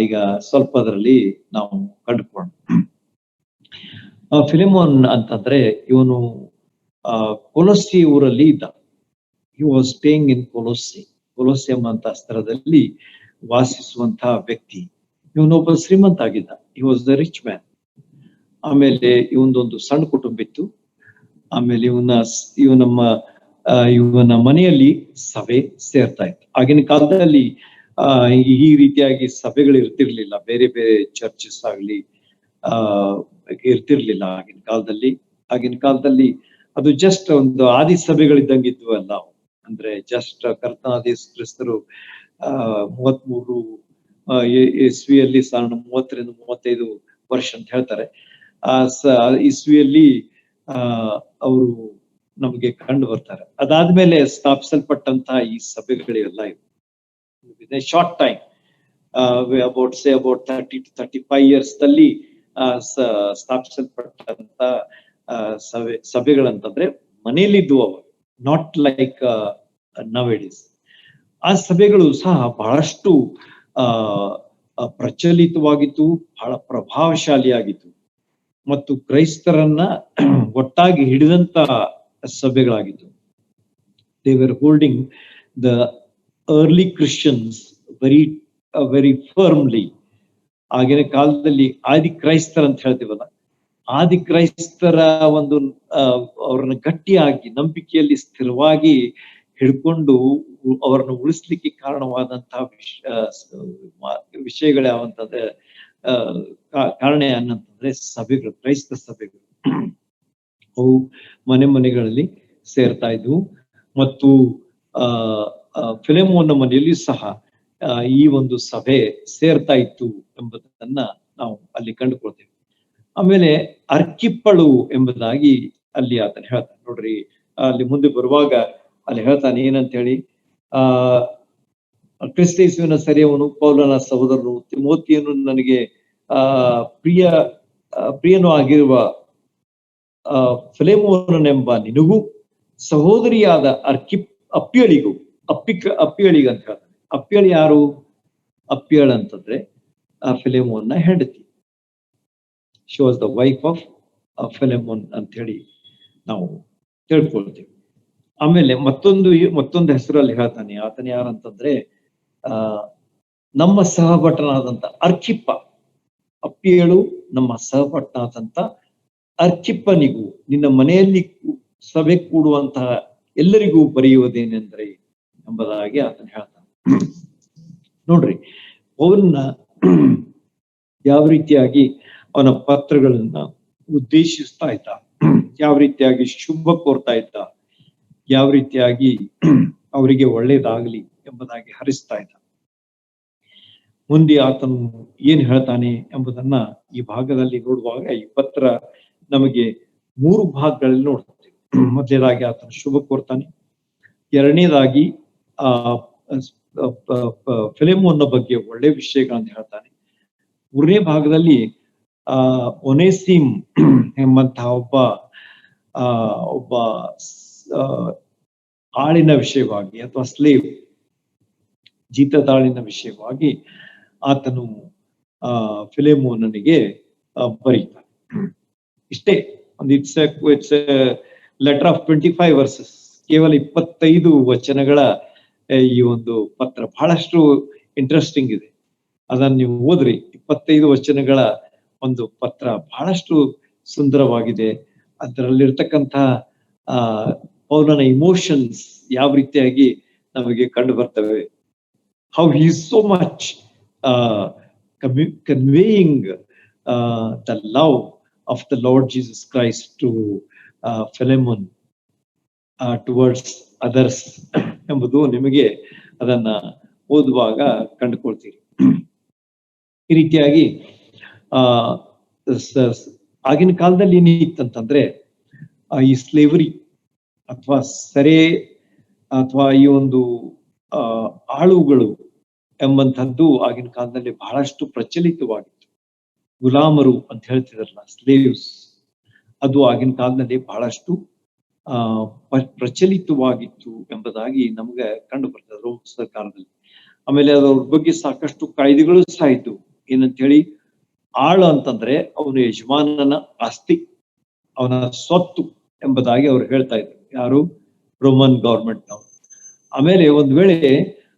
ಈಗ ಸ್ವಲ್ಪ ಅದರಲ್ಲಿ ನಾವು ಕಂಡುಕೊಳ್ಳೋಣ. ಫಿಲೆಮೋನ್ ಅಂತಂದ್ರೆ ಇವನು ಕೊಲೊಸ್ಸೆ ಊರಲ್ಲಿ ಇದ್ದ. ಹಿ ವಾಸ್ ಸ್ಟೇಯಿಂಗ್ ಇನ್ ಕೊಲೊಸ್ಸೆಮ್ ಅಂತ ಸ್ಥಳದಲ್ಲಿ ವಾಸಿಸುವಂತಹ ವ್ಯಕ್ತಿ. ಇವನೊಬ್ಬ ಶ್ರೀಮಂತ ಆಗಿದ್ದ. He was the rich man. ಆಮೇಲೆ ಇವನದೊಂದು ಸಣ್ಣ ಕುಟುಂಬ ಇತ್ತು. ಆಮೇಲೆ ಇವನ ಮನೆಯಲ್ಲಿ ಸಭೆ ಸೇರ್ತಾ ಇತ್ತು. ಆಗಿನ ಕಾಲದಲ್ಲಿ ಈ ರೀತಿಯಾಗಿ ಸಭೆಗಳು ಇರ್ತಿರ್ಲಿಲ್ಲ, ಬೇರೆ ಬೇರೆ ಚರ್ಚಸ್ ಆಗ್ಲಿ ಇರ್ತಿರ್ಲಿಲ್ಲ ಆಗಿನ ಕಾಲದಲ್ಲಿ. ಅದು ಜಸ್ಟ್ ಒಂದು ಆದಿ ಸಭೆಗಳಿದ್ದಂಗಿದ್ವು ಅಲ್ಲ. ಅಂದ್ರೆ ಜಸ್ಟ್ ಕರ್ತನಾದ ಯೇಸು ಕ್ರಿಸ್ತರು 33 ಇಸ್ವಿಯಲ್ಲಿ 30-35 ವರ್ಷ ಅಂತ ಹೇಳ್ತಾರೆ. ಇಸ್ವಿಯಲ್ಲಿ ಅವರು ನಮಗೆ ಕಂಡು ಬರ್ತಾರೆ. ಅದಾದ್ಮೇಲೆ ಸ್ಥಾಪಿಸಲ್ಪಟ್ಟಂತಹ ಈ ಸಭೆಗಳೆಲ್ಲ ಇವು ಶಾರ್ಟ್ ಟೈಮ್, ಅಬೌಟ್ 30-35 years ದಲ್ಲಿ ಸ್ಥಾಪಿಸಲ್ಪಟ್ಟಂತ ಸಭೆಗಳಂತಂದ್ರೆ ಮನೆಯಲ್ಲಿದ್ದು ಅವು, ನಾಟ್ ಲೈಕ್ ನವೇಡೇಸ್. ಆ ಸಭೆಗಳು ಸಹ ಬಹಳಷ್ಟು ಪ್ರಚಲಿತವಾಗಿತ್ತು, ಬಹಳ ಪ್ರಭಾವಶಾಲಿಯಾಗಿತ್ತು ಮತ್ತು ಕ್ರೈಸ್ತರನ್ನ ಒಟ್ಟಾಗಿ ಹಿಡಿದಂತ ಸಭೆಗಳಾಗಿತ್ತು. They were holding the early Christians very firmly. ಆಗಿನ ಕಾಲದಲ್ಲಿ ಆದಿ ಕ್ರೈಸ್ತರ ಅಂತ ಹೇಳ್ತೀವಲ್ಲ, ಆದಿ ಕ್ರೈಸ್ತರ ಒಂದು ಅವ್ರನ್ನ ಗಟ್ಟಿಯಾಗಿ ನಂಬಿಕೆಯಲ್ಲಿ ಸ್ಥಿರವಾಗಿ ಹಿಡ್ಕೊಂಡು ಅವರನ್ನು ಉಳಿಸ್ಲಿಕ್ಕೆ ಕಾರಣವಾದಂತಹ ವಿಷಯಗಳು ಯಾವಂತಂದ್ರೆ ಕಾರಣ ಏನಂತಂದ್ರೆ ಸಭೆಗಳು, ಕ್ರೈಸ್ತ ಸಭೆಗಳು. ಅವು ಮನೆಗಳಲ್ಲಿ ಸೇರ್ತಾ ಇದ್ವು ಮತ್ತು ಫಿಲೆಮೋನ ಮನೆಯಲ್ಲಿ ಸಹ ಈ ಒಂದು ಸಭೆ ಸೇರ್ತಾ ಇತ್ತು ಎಂಬುದನ್ನ ನಾವು ಅಲ್ಲಿ ಕಂಡುಕೊಳ್ತೇವೆ. ಆಮೇಲೆ ಅರ್ಕಿಪ್ಪಳು ಎಂಬುದಾಗಿ ಅಲ್ಲಿ ಆತನ ಹೇಳ್ತಾನೆ. ನೋಡ್ರಿ, ಅಲ್ಲಿ ಮುಂದೆ ಬರುವಾಗ ಅಲ್ಲಿ ಹೇಳ್ತಾನೆ ಏನಂತ ಹೇಳಿ, ಕ್ರಿಸ್ತ ಯೇಸುವಿನ ಸೆರೆಯವನು, ಪೌಲನ ಸಹೋದರನು, ತಿಮೋತಿಯನು ನನಗೆ ಪ್ರಿಯನೂ ಆಗಿರುವ ಫಿಲೆಮೋನನೆಂಬ ನಿನಗೂ, ಸಹೋದರಿಯಾದ ಅಪ್ಪಿಯಳಿಗೂ ಅಂತ ಹೇಳ್ತಾನೆ. ಅಪ್ಪಿಯಳಿ ಯಾರು? ಅಪ್ಪಿಯಳ ಅಂತಂದ್ರೆ ಫಿಲೆಮೋನ್ನ ಹೆಂಡತಿ. She was the wife of Philemon ಅಂತ ಹೇಳಿ ನಾವು ತಿಳ್ಕೊಳ್ತೀವಿ. ಆಮೇಲೆ ಮತ್ತೊಂದು ಹೆಸರಲ್ಲಿ ಹೇಳ್ತಾನೆ. ಆತನ ಯಾರಂತಂದ್ರೆ ನಮ್ಮ ಸಹಭಟನಾದಂತ ಅರ್ಕಿಪ್ಪ. ಅಪ್ಪಿಯಳು ನಮ್ಮ ಸಹಭಟನಾದಂತ ಅರ್ಕಿಪ್ಪನಿಗೂ, ನಿನ್ನ ಮನೆಯಲ್ಲಿ ಸಭೆ ಕೂಡುವಂತಹ ಎಲ್ಲರಿಗೂ ಬರೆಯುವುದೇನೆಂದ್ರೆ ಎಂಬುದಾಗಿ ಆತನ ಹೇಳ್ತಾನೆ. ನೋಡ್ರಿ, ಅವನ್ನ ಯಾವ ರೀತಿಯಾಗಿ ಅವನ ಪತ್ರಗಳನ್ನ ಉದ್ದೇಶಿಸ್ತಾ ಇದ್ದ, ಯಾವ ರೀತಿಯಾಗಿ ಶುಭ ಕೋರ್ತಾ ಇದ್ದ, ಯಾವ ರೀತಿಯಾಗಿ ಅವರಿಗೆ ಒಳ್ಳೇದಾಗ್ಲಿ ಎಂಬುದಾಗಿ ಹರಿಸ್ತಾ ಇದ್ದ. ಮುಂದೆ ಆತನು ಏನ್ ಹೇಳ್ತಾನೆ ಎಂಬುದನ್ನ ಈ ಭಾಗದಲ್ಲಿ ನೋಡುವಾಗ ಈ ಪತ್ರ ನಮಗೆ 3 ಭಾಗಗಳಲ್ಲಿ ನೋಡ್ತೇವೆ. ಮೊದಲನೇದಾಗಿ ಆತನು ಶುಭ ಕೋರ್ತಾನೆ, ಎರಡನೇದಾಗಿ ಫಿಲೆಮೋನ್ನ ಬಗ್ಗೆ ಒಳ್ಳೆ ವಿಷಯಗಳನ್ನ ಹೇಳ್ತಾನೆ, ಮೂರನೇ ಭಾಗದಲ್ಲಿ ಒನೇಸಿಮ್ ಎಂಬಂತಹ ಒಬ್ಬ ಆಳಿನ ವಿಷಯವಾಗಿ ಅಥವಾ ಸ್ಲೇವ್, ಜೀತದಾಳಿನ ವಿಷಯವಾಗಿ ಆತನು ಫಿಲೆಮೋನನಿಗೆ ಬರೀತಾನೆ. ಇಷ್ಟೇ ಒಂದು ಇಟ್ಸ್ ಲೆಟರ್ ಆಫ್ 25 verses, ಕೇವಲ 25 ವಚನಗಳ ಈ ಒಂದು ಪತ್ರ. ಬಹಳಷ್ಟು ಇಂಟ್ರೆಸ್ಟಿಂಗ್ ಇದೆ, ಅದನ್ನ ನೀವು ಓದ್ರಿ. 25 ವಚನಗಳ ಒಂದು ಪತ್ರ ಬಹಳಷ್ಟು ಸುಂದರವಾಗಿದೆ. ಅದರಲ್ಲಿರ್ತಕ್ಕಂತಹ ಪೌಲನ ಇಮೋಷನ್ಸ್ ಯಾವ ರೀತಿಯಾಗಿ ನಮಗೆ ಕಂಡು ಬರ್ತವೆ. How he is so much conveying the love of the Lord Jesus Christ to Philemon towards others ಎಂಬುದು ನಿಮಗೆ ಅದನ್ನ ಓದುವಾಗ ಕಂಡುಕೊಳ್ತೀರಿ. ಈ ರೀತಿಯಾಗಿ ಆಗಿನ ಕಾಲದಲ್ಲಿ ಏನಿತ್ತಂತಂದ್ರೆ ಈ ಸ್ಲೇವರಿ ಅಥವಾ ಸೆರೆ ಅಥವಾ ಈ ಒಂದು ಆಳುಗಳು ಎಂಬಂಥದ್ದು ಆಗಿನ ಕಾಲದಲ್ಲಿ ಬಹಳಷ್ಟು ಪ್ರಚಲಿತವಾಗಿತ್ತು. ಗುಲಾಮರು ಅಂತ ಹೇಳ್ತಿದಾರಲ್ಲ, ಸ್ಲೇವ್ಸ್, ಅದು ಆಗಿನ ಕಾಲದಲ್ಲಿ ಬಹಳಷ್ಟು ಪ್ರಚಲಿತವಾಗಿತ್ತು ಎಂಬುದಾಗಿ ನಮ್ಗೆ ಕಂಡು ಬರ್ತದೆ ರೋಮ್ ಸರ್ಕಾರದಲ್ಲಿ. ಆಮೇಲೆ ಅದ್ರ ಬಗ್ಗೆ ಸಾಕಷ್ಟು ಕಾಯ್ದೆಗಳು ಸಹ ಇತ್ತು. ಏನಂತ ಹೇಳಿ, ಆಳು ಅಂತಂದ್ರೆ ಅವನು ಯಜಮಾನನ ಆಸ್ತಿ, ಅವನ ಸ್ವತ್ತು ಎಂಬುದಾಗಿ ಅವ್ರು ಹೇಳ್ತಾ ಇದ್ರು. ಯಾರು? ರೋಮನ್ ಗವರ್ಮೆಂಟ್ ನವರು. ಆಮೇಲೆ ಒಂದ್ ವೇಳೆ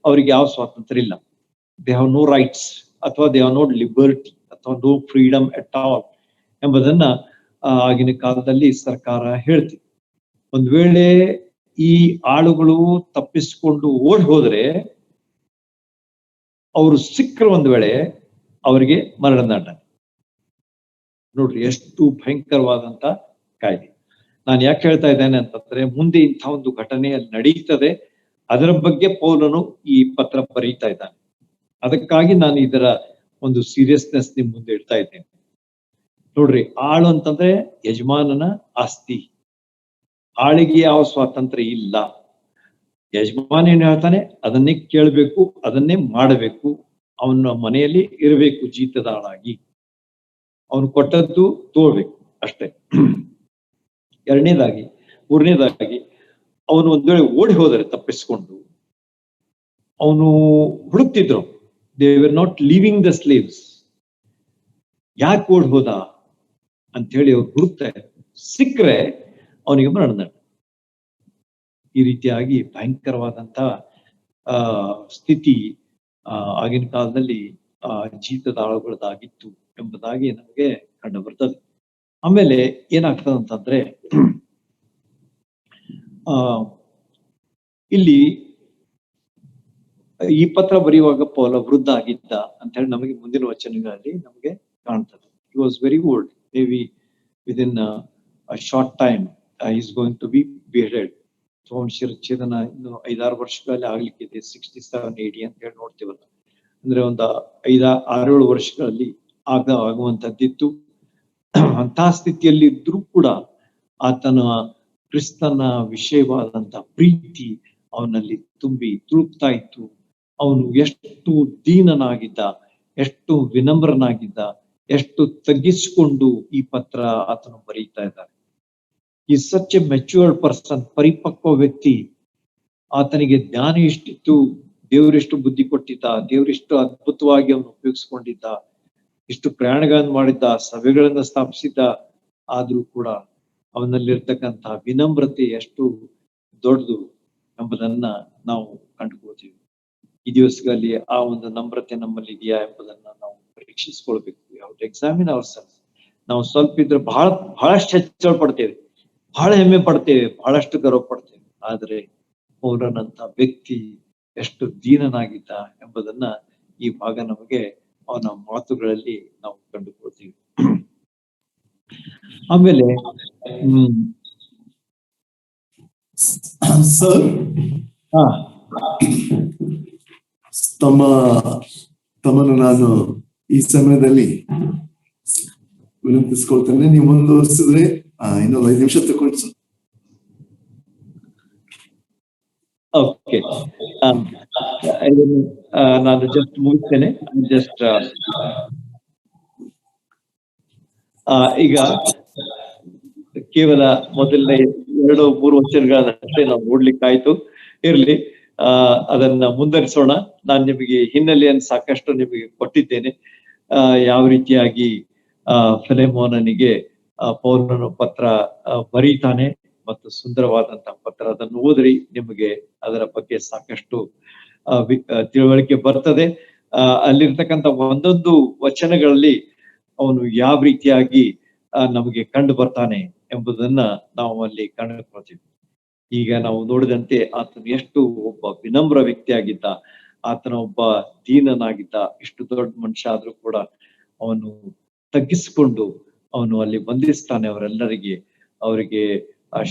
ಅವ್ರಿಗೆ ಯಾವ ಸ್ವಾತಂತ್ರ್ಯ ಇಲ್ಲ, ದೇ ಹ್ಯಾವ್ ನೋ ರೈಟ್ಸ್ ಅಥವಾ ದೇ ಹ್ಯಾವ್ ನೋ ಲಿಬರ್ಟಿ ಅಥವಾ ನೋ ಫ್ರೀಡಮ್ ಎಟ್ ಆಲ್ ಎಂಬುದನ್ನ ಆಗಿನ ಕಾಲದಲ್ಲಿ ಸರ್ಕಾರ ಹೇಳ್ತಿತ್ತು. ಒಂದ್ ವೇಳೆ ಈ ಆಳುಗಳು ತಪ್ಪಿಸಿಕೊಂಡು ಓಡಿ ಹೋದ್ರೆ, ಅವರು ಸಿಕ್ಕರು ಒಂದ್ ವೇಳೆ ಅವರಿಗೆ ಮರಣದಂಡನೆ. ನೋಡ್ರಿ ಎಷ್ಟು ಭಯಂಕರವಾದಂತ ಕಾಯ್ದೆ. ನಾನು ಯಾಕೆ ಹೇಳ್ತಾ ಇದ್ದೇನೆ ಅಂತಂದ್ರೆ, ಮುಂದೆ ಇಂಥ ಒಂದು ಘಟನೆ ಅಲ್ಲಿ ನಡೀತದೆ, ಅದರ ಬಗ್ಗೆ ಪೌಲನು ಈ ಪತ್ರ ಬರೀತಾ ಇದ್ದಾನೆ. ಅದಕ್ಕಾಗಿ ನಾನು ಇದರ ಒಂದು ಸೀರಿಯಸ್ನೆಸ್ ನಿಮ್ ಮುಂದೆ ಇಡ್ತಾ ಇದ್ದೇನೆ. ನೋಡ್ರಿ, ಆಳು ಅಂತಂದ್ರೆ ಯಜಮಾನನ ಆಸ್ತಿ. ಆಳಿಗೆ ಯಾವ ಸ್ವಾತಂತ್ರ್ಯ ಇಲ್ಲ. ಯಜಮಾನ ಏನ್ ಹೇಳ್ತಾನೆ ಅದನ್ನೇ ಕೇಳಬೇಕು, ಅದನ್ನೇ ಮಾಡಬೇಕು. ಅವನ ಮನೆಯಲ್ಲಿ ಇರಬೇಕು ಜೀತದ ಆಳಾಗಿ. ಅವನು ಕೊಟ್ಟದ್ದು ತೋಳ್ಬೇಕು ಅಷ್ಟೇ. ಮೂರನೇದಾಗಿ ಅವನು ಒಂದ್ ವೇಳೆ ಓಡಿ ಹೋದರೆ ತಪ್ಪಿಸ್ಕೊಂಡು, ಅವನು ಹುಡುಕ್ತಿದ್ರು. They were not leaving the slaves. ಯಾಕೆ ಓಡಿ ಹೋದ ಅಂತ ಹೇಳಿ ಅವ್ರು ಹುಡುಕ್ತಾರೆ. ಸಿಕ್ಕರೆ ಅವನಿಗೆ ಮರಣದಂಡ. ಈ ರೀತಿಯಾಗಿ ಭಯಂಕರವಾದಂತ ಸ್ಥಿತಿ ಆಗಿನ ಕಾಲದಲ್ಲಿ ಜೀತದ ಆಳುಗಳದಾಗಿತ್ತು ಎಂಬುದಾಗಿ ನಮಗೆ ಕಂಡು ಬರ್ತದೆ. ಆಮೇಲೆ ಏನಾಗ್ತದೆ ಅಂತಂದ್ರೆ, ಇಲ್ಲಿ ಈ ಪತ್ರ ಬರೆಯುವಾಗ ಪೌಲ ವೃದ್ಧ ಆಗಿದ್ದ ಅಂತ ಹೇಳಿ ನಮಗೆ ಮುಂದಿನ ವಚನಗಳಲ್ಲಿ ನಮಗೆ ಕಾಣ್ತದೆ. He was very old. May be within a short time is going to be beheaded. ಶಿರಚ್ಛೇದನ ಇನ್ನು 5-6 ವರ್ಷಗಳಲ್ಲಿ ಆಗ್ಲಿಕ್ಕಿದೆ. 67 AD ಅಂತ ಹೇಳಿ ನೋಡ್ತೀವಲ್ಲ. ಅಂದ್ರೆ ಒಂದು 5-6-7 ವರ್ಷಗಳಲ್ಲಿ ಆಗುವಂತದ್ದಿತ್ತು. ಅಂತ ಸ್ಥಿತಿಯಲ್ಲಿ ಇದ್ರೂ ಕೂಡ ಆತನ ಕ್ರಿಸ್ತನ ವಿಷಯವಾದಂತ ಪ್ರೀತಿ ಅವನಲ್ಲಿ ತುಂಬಿ ತುಳುಕ್ತಾ ಇತ್ತು. ಅವನು ಎಷ್ಟು ದೀನನಾಗಿದ್ದ, ಎಷ್ಟು ವಿನಮ್ರನಾಗಿದ್ದ, ಎಷ್ಟು ತಗ್ಗಿಸಿಕೊಂಡು ಈ ಪತ್ರ ಆತನು ಬರೀತಾ ಇದ್ದಾನೆ. ಈ ಸಚ್ ಎ ಮೆಚ್ಯೂರ್ಡ್ ಪರ್ಸನ್, ಪರಿಪಕ್ವ ವ್ಯಕ್ತಿ. ಆತನಿಗೆ ಜ್ಞಾನ ಎಷ್ಟಿತ್ತು, ದೇವರೆಷ್ಟು ಬುದ್ಧಿ ಕೊಟ್ಟಿದ್ದ, ದೇವರೆಷ್ಟು ಅದ್ಭುತವಾಗಿ ಅವನು ಉಪಯೋಗಿಸ್ಕೊಂಡಿದ್ದ, ಇಷ್ಟು ಪ್ರಯಾಣಗಳನ್ನು ಮಾಡಿದ್ದ, ಸಭೆಗಳನ್ನ ಸ್ಥಾಪಿಸಿದ್ದ. ಆದ್ರೂ ಕೂಡ ಅವನಲ್ಲಿರ್ತಕ್ಕಂಥ ವಿನಮ್ರತೆ ಎಷ್ಟು ದೊಡ್ಡದು ಎಂಬುದನ್ನ ನಾವು ಕಂಡುಕೊಳ್ತೀವಿ. ಈ ದಿವಸಗಳಲ್ಲಿ ಆ ಒಂದು ನಮ್ರತೆ ನಮ್ಮಲ್ಲಿ ಇದೆಯಾ ಎಂಬುದನ್ನ ನಾವು ಪರೀಕ್ಷಿಸ್ಕೊಳ್ಬೇಕು. Examine our self. ನಾವು ಸ್ವಲ್ಪ ಇದ್ರೆ ಬಹಳಷ್ಟು ಹೆಚ್ಚಳ ಪಡ್ತೇವೆ, ಬಹಳ ಹೆಮ್ಮೆ ಪಡ್ತೇವೆ, ಬಹಳಷ್ಟು ಗರ್ವ ಪಡ್ತೇವೆ. ಆದ್ರೆ ಪೌಲನಂತ ವ್ಯಕ್ತಿ ಎಷ್ಟು ದೀನನಾಗಿದ್ದ ಎಂಬುದನ್ನ ಈ ಭಾಗ ನಮಗೆ ಅವನ ಮಾತುಗಳಲ್ಲಿ ನಾವು ಕಂಡುಕೊಳ್ತೀವಿ. ಆಮೇಲೆ ಸರ್, ತಮ್ಮನ್ನು ನಾನು ಈ ಸಮಯದಲ್ಲಿ ವಿನಂತಿಸ್ಕೊಳ್ತೇನೆ. ನೀವು ಮುಂದುವರಿಸಿದ್ರೆ ಇನ್ನೊಂದು 5 ನಿಮಿಷ ತಗೊಳ್ಳಿ ಸರ್. ಓಕೆ, ನಾನು ಜಸ್ಟ್ ಮುಗಿಸ್ತೇನೆ. ಜಸ್ಟ್ ಈಗ ಕೇವಲ ಮೊದಲನೇ 2-3 ವಚನಗಳನ್ನಷ್ಟೇ ನಾವು ನೋಡ್ಲಿಕ್ಕಾಯ್ತು. ಇರ್ಲಿ, ಅದನ್ನ ಮುಂದುವರಿಸೋಣ. ನಾನು ನಿಮಗೆ ಹಿನ್ನೆಲೆಯನ್ನು ಸಾಕಷ್ಟು ನಿಮಗೆ ಕೊಟ್ಟಿದ್ದೇನೆ. ಯಾವ ರೀತಿಯಾಗಿ ಫಿಲೆಮೋನನಿಗೆ ಪೌಲನು ಪತ್ರ ಬರೀತಾನೆ ಮತ್ತು ಸುಂದರವಾದಂತಹ ಪತ್ರ. ಅದನ್ನು ಓದ್ರಿ, ನಿಮಗೆ ಅದರ ಬಗ್ಗೆ ಸಾಕಷ್ಟು ತಿಳುವಳಿಕೆ ಬರ್ತದೆ. ಅಲ್ಲಿರ್ತಕ್ಕಂಥ ಒಂದೊಂದು ವಚನಗಳಲ್ಲಿ ಅವನು ಯಾವ ರೀತಿಯಾಗಿ ನಮಗೆ ಕಂಡು ಬರ್ತಾನೆ ಎಂಬುದನ್ನ ನಾವು ಅಲ್ಲಿ ಕಂಡುಕೊಳ್ತೀವಿ. ಈಗ ನಾವು ನೋಡಿದಂತೆ ಆತನು ಎಷ್ಟು ಒಬ್ಬ ವಿನಮ್ರ ವ್ಯಕ್ತಿಯಾಗಿದ್ದ, ಆತನ ಒಬ್ಬ ದೀನನಾಗಿದ್ದ. ಇಷ್ಟು ದೊಡ್ಡ ಮನುಷ್ಯ ಆದ್ರೂ ಕೂಡ ಅವನು ತಗ್ಗಿಸಿಕೊಂಡು ಅವನು ಅಲ್ಲಿ ಬಂಧಿಸ್ತಾನೆ ಅವರಿಗೆ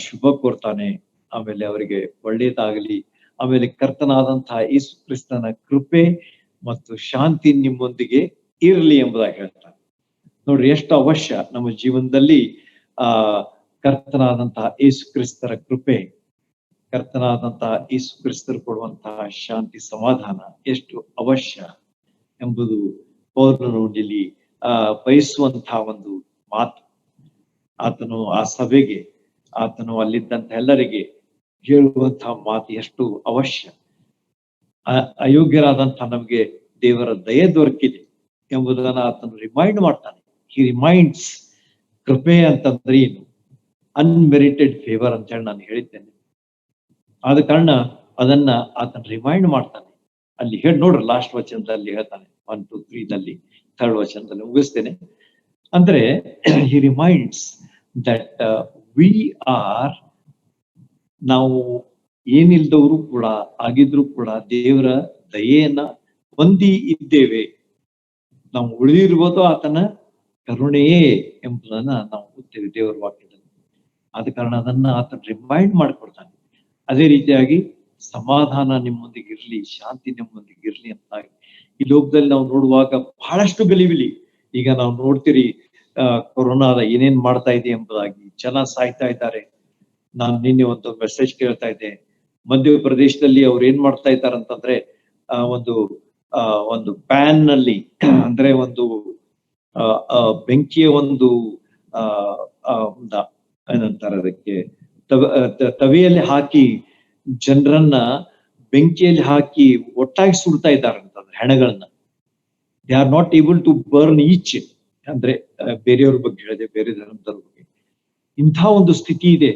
ಶುಭ ಕೋರ್ತಾನೆ. ಆಮೇಲೆ ಅವರಿಗೆ ಒಳ್ಳೇದಾಗಲಿ, ಆಮೇಲೆ ಕರ್ತನಾದಂತಹ ಯೇಸು ಕ್ರಿಸ್ತನ ಕೃಪೆ ಮತ್ತು ಶಾಂತಿ ನಿಮ್ಮೊಂದಿಗೆ ಇರಲಿ ಎಂಬುದಾಗಿ ಹೇಳ್ತಾನೆ. ನೋಡ್ರಿ, ಎಷ್ಟು ಅವಶ್ಯ ನಮ್ಮ ಜೀವನದಲ್ಲಿ ಕರ್ತನಾದಂತಹ ಯೇಸು ಕ್ರಿಸ್ತರ ಕೃಪೆ, ಕರ್ತನಾದಂತಹ ಯೇಸು ಕ್ರಿಸ್ತರು ಕೊಡುವಂತಹ ಶಾಂತಿ, ಸಮಾಧಾನ ಎಷ್ಟು ಅವಶ್ಯ ಎಂಬುದು ಪೌಲನು ಇಲ್ಲಿ ಬಯಸುವಂತಹ ಒಂದು ಮಾತು. ಆತನು ಆ ಸಭೆಗೆ, ಆತನು ಅಲ್ಲಿದ್ದಂತ ಎಲ್ಲರಿಗೆ ಹೇಳುವಂತಹ ಮಾತು ಎಷ್ಟು ಅವಶ್ಯ. ಅಯೋಗ್ಯರಾದಂತಹ ನಮಗೆ ದೇವರ ದಯೆ ದೊರಕಿದೆ ಎಂಬುದನ್ನ ಆತನು ರಿಮೈಂಡ್ ಮಾಡ್ತಾನೆ. ಹಿ ರಿಮೈಂಡ್ಸ್. ಕೃಪೆ ಅಂತಂದ್ರೆ ಏನು? ಅನ್ಮೆರಿಟೆಡ್ ಫೇವರ್ ಅಂತ ಹೇಳಿ ನಾನು ಹೇಳಿದ್ದೇನೆ. ಆದ ಕಾರಣ ಅದನ್ನ ಆತನ ರಿಮೈಂಡ್ ಮಾಡ್ತಾನೆ. ಅಲ್ಲಿ ನೋಡ್ರಿ, ಲಾಸ್ಟ್ ವಚನದಲ್ಲಿ ಹೇಳ್ತಾನೆ, 1, 2, 3ದಲ್ಲಿ 3rd ವಚನದಲ್ಲಿ ಮುಗಿಸ್ತೇನೆ. ಅಂದ್ರೆ ಹಿ ರಿಮೈಂಡ್ಸ್ ದಟ್ ವಿ ಆರ್, ನಾವು ಏನಿಲ್ದವರು ಕೂಡ ಆಗಿದ್ರು ಕೂಡ ದೇವರ ದಯೆಯನ್ನ ಹೊಂದಿ ಇದ್ದೇವೆ. ನಾವು ಉಳಿದಿರುವುದು ಆತನ ಕರುಣೆಯೇ ಎಂಬುದನ್ನ ನಾವು ಓದ್ತೇವೆ ದೇವರ ವಾಕ್ಯದಲ್ಲಿ. ಆದ ಕಾರಣ ಅದನ್ನ ಆತನ ರಿಮೈಂಡ್ ಮಾಡಿಕೊಡ್ತಾನೆ. ಅದೇ ರೀತಿಯಾಗಿ ಸಮಾಧಾನ ನಿಮ್ಮೊಂದಿಗೆ ಇರ್ಲಿ, ಶಾಂತಿ ನಿಮ್ಮೊಂದಿಗೆ ಇರ್ಲಿ ಅಂತ. ಈ ಲೋಕದಲ್ಲಿ ನಾವು ನೋಡುವಾಗ ಬಹಳಷ್ಟು ಗಲಿಬಿಲಿ. ಈಗ ನಾವು ನೋಡ್ತೀರಿ ಕೊರೋನಾದ ಏನೇನ್ ಮಾಡ್ತಾ ಇದೆ ಎಂಬುದಾಗಿ, ಜನ ಸಾಯ್ತಾ ಇದ್ದಾರೆ. ನಾನು ನಿನ್ನೆ ಒಂದು ಮೆಸೇಜ್ ಕೇಳ್ತಾ ಇದ್ದೆ, ಮಧ್ಯಪ್ರದೇಶದಲ್ಲಿ ಅವ್ರು ಏನ್ ಮಾಡ್ತಾ ಇದ್ದಾರೆ ಅಂತಂದ್ರೆ ಒಂದು ಪ್ಯಾನ್ ನಲ್ಲಿ ಅಂದ್ರೆ ಒಂದು ಬೆಂಕಿಯ ಒಂದು ಏನಂತಾರೆ ಅದಕ್ಕೆ ತವೆಯಲ್ಲಿ ಹಾಕಿ ಜನರನ್ನ ಬೆಂಕಿಯಲ್ಲಿ ಹಾಕಿ ಒಟ್ಟಾಗಿ ಸುಡ್ತಾ ಇದ್ದಾರೆ ಅಂತಂದ್ರೆ ಹೆಣಗಳನ್ನ. They are not able to burn each. ಅಂದ್ರೆ ಬೇರೆಯವ್ರ ಬಗ್ಗೆ ಹೇಳಿದೆ, ಬೇರೆ ಧರ್ಮದವ್ರ ಬಗ್ಗೆ. ಇಂಥ ಒಂದು ಸ್ಥಿತಿ ಇದೆ.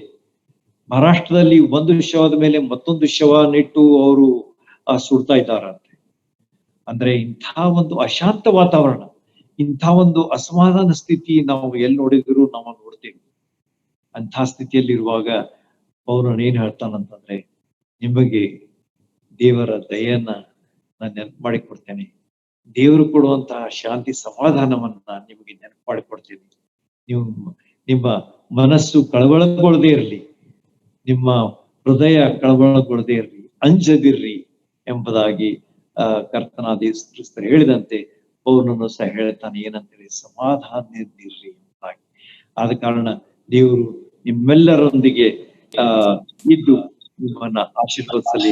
ಮಹಾರಾಷ್ಟ್ರದಲ್ಲಿ ಒಂದು ಶವದ ಮೇಲೆ ಮತ್ತೊಂದು ಶವ ನೆಟ್ಟು ಅವರು ಸುಡ್ತಾ ಇದ್ದಾರಂತೆ. ಅಂದ್ರೆ ಇಂಥ ಒಂದು ಅಶಾಂತ ವಾತಾವರಣ, ಇಂಥ ಒಂದು ಅಸಮಾಧಾನ ಸ್ಥಿತಿ ನಾವು ಎಲ್ಲಿ ನೋಡಿದ್ರು ನಾವು ನೋಡ್ತೇವೆ. ಅಂಥ ಸ್ಥಿತಿಯಲ್ಲಿರುವಾಗ ಪೌಲನು ಏನ್ ಹೇಳ್ತಾನಂತಂದ್ರೆ, ನಿಮಗೆ ದೇವರ ದಯೆಯನ್ನ ನಾನು ನೆನಪು ಮಾಡಿಕೊಡ್ತೇನೆ. ದೇವರು ಕೊಡುವಂತಹ ಶಾಂತಿ ಸಮಾಧಾನವನ್ನ ನಿಮಗೆ ನೆನಪು ಮಾಡಿಕೊಡ್ತೇನೆ. ನೀವು ನಿಮ್ಮ ಮನಸ್ಸು ಕಳವಳಗೊಳ್ಳದೇ ಇರಲಿ, ನಿಮ್ಮ ಹೃದಯ ಕಳವಳಗೊಳ್ಳದೇ ಇರಲಿ, ಅಂಜದಿರ್ರಿ ಎಂಬುದಾಗಿ ಕರ್ತನಾದ ಯೇಸು ಕ್ರಿಸ್ತರು ಹೇಳಿದಂತೆ ಪೌಲನು ಸಹ ಹೇಳ್ತಾನೆ. ಏನಂತೇಳಿ, ಸಮಾಧಾನದಿಂದಿರ್ರಿ ಎಂಬುದಾಗಿ. ಆದ ಕಾರಣ ದೇವರು ನಿಮ್ಮೆಲ್ಲರೊಂದಿಗೆ ಇದ್ದು ನಿಮ್ಮನ್ನ ಆಶೀರ್ವದಿಸಲಿ.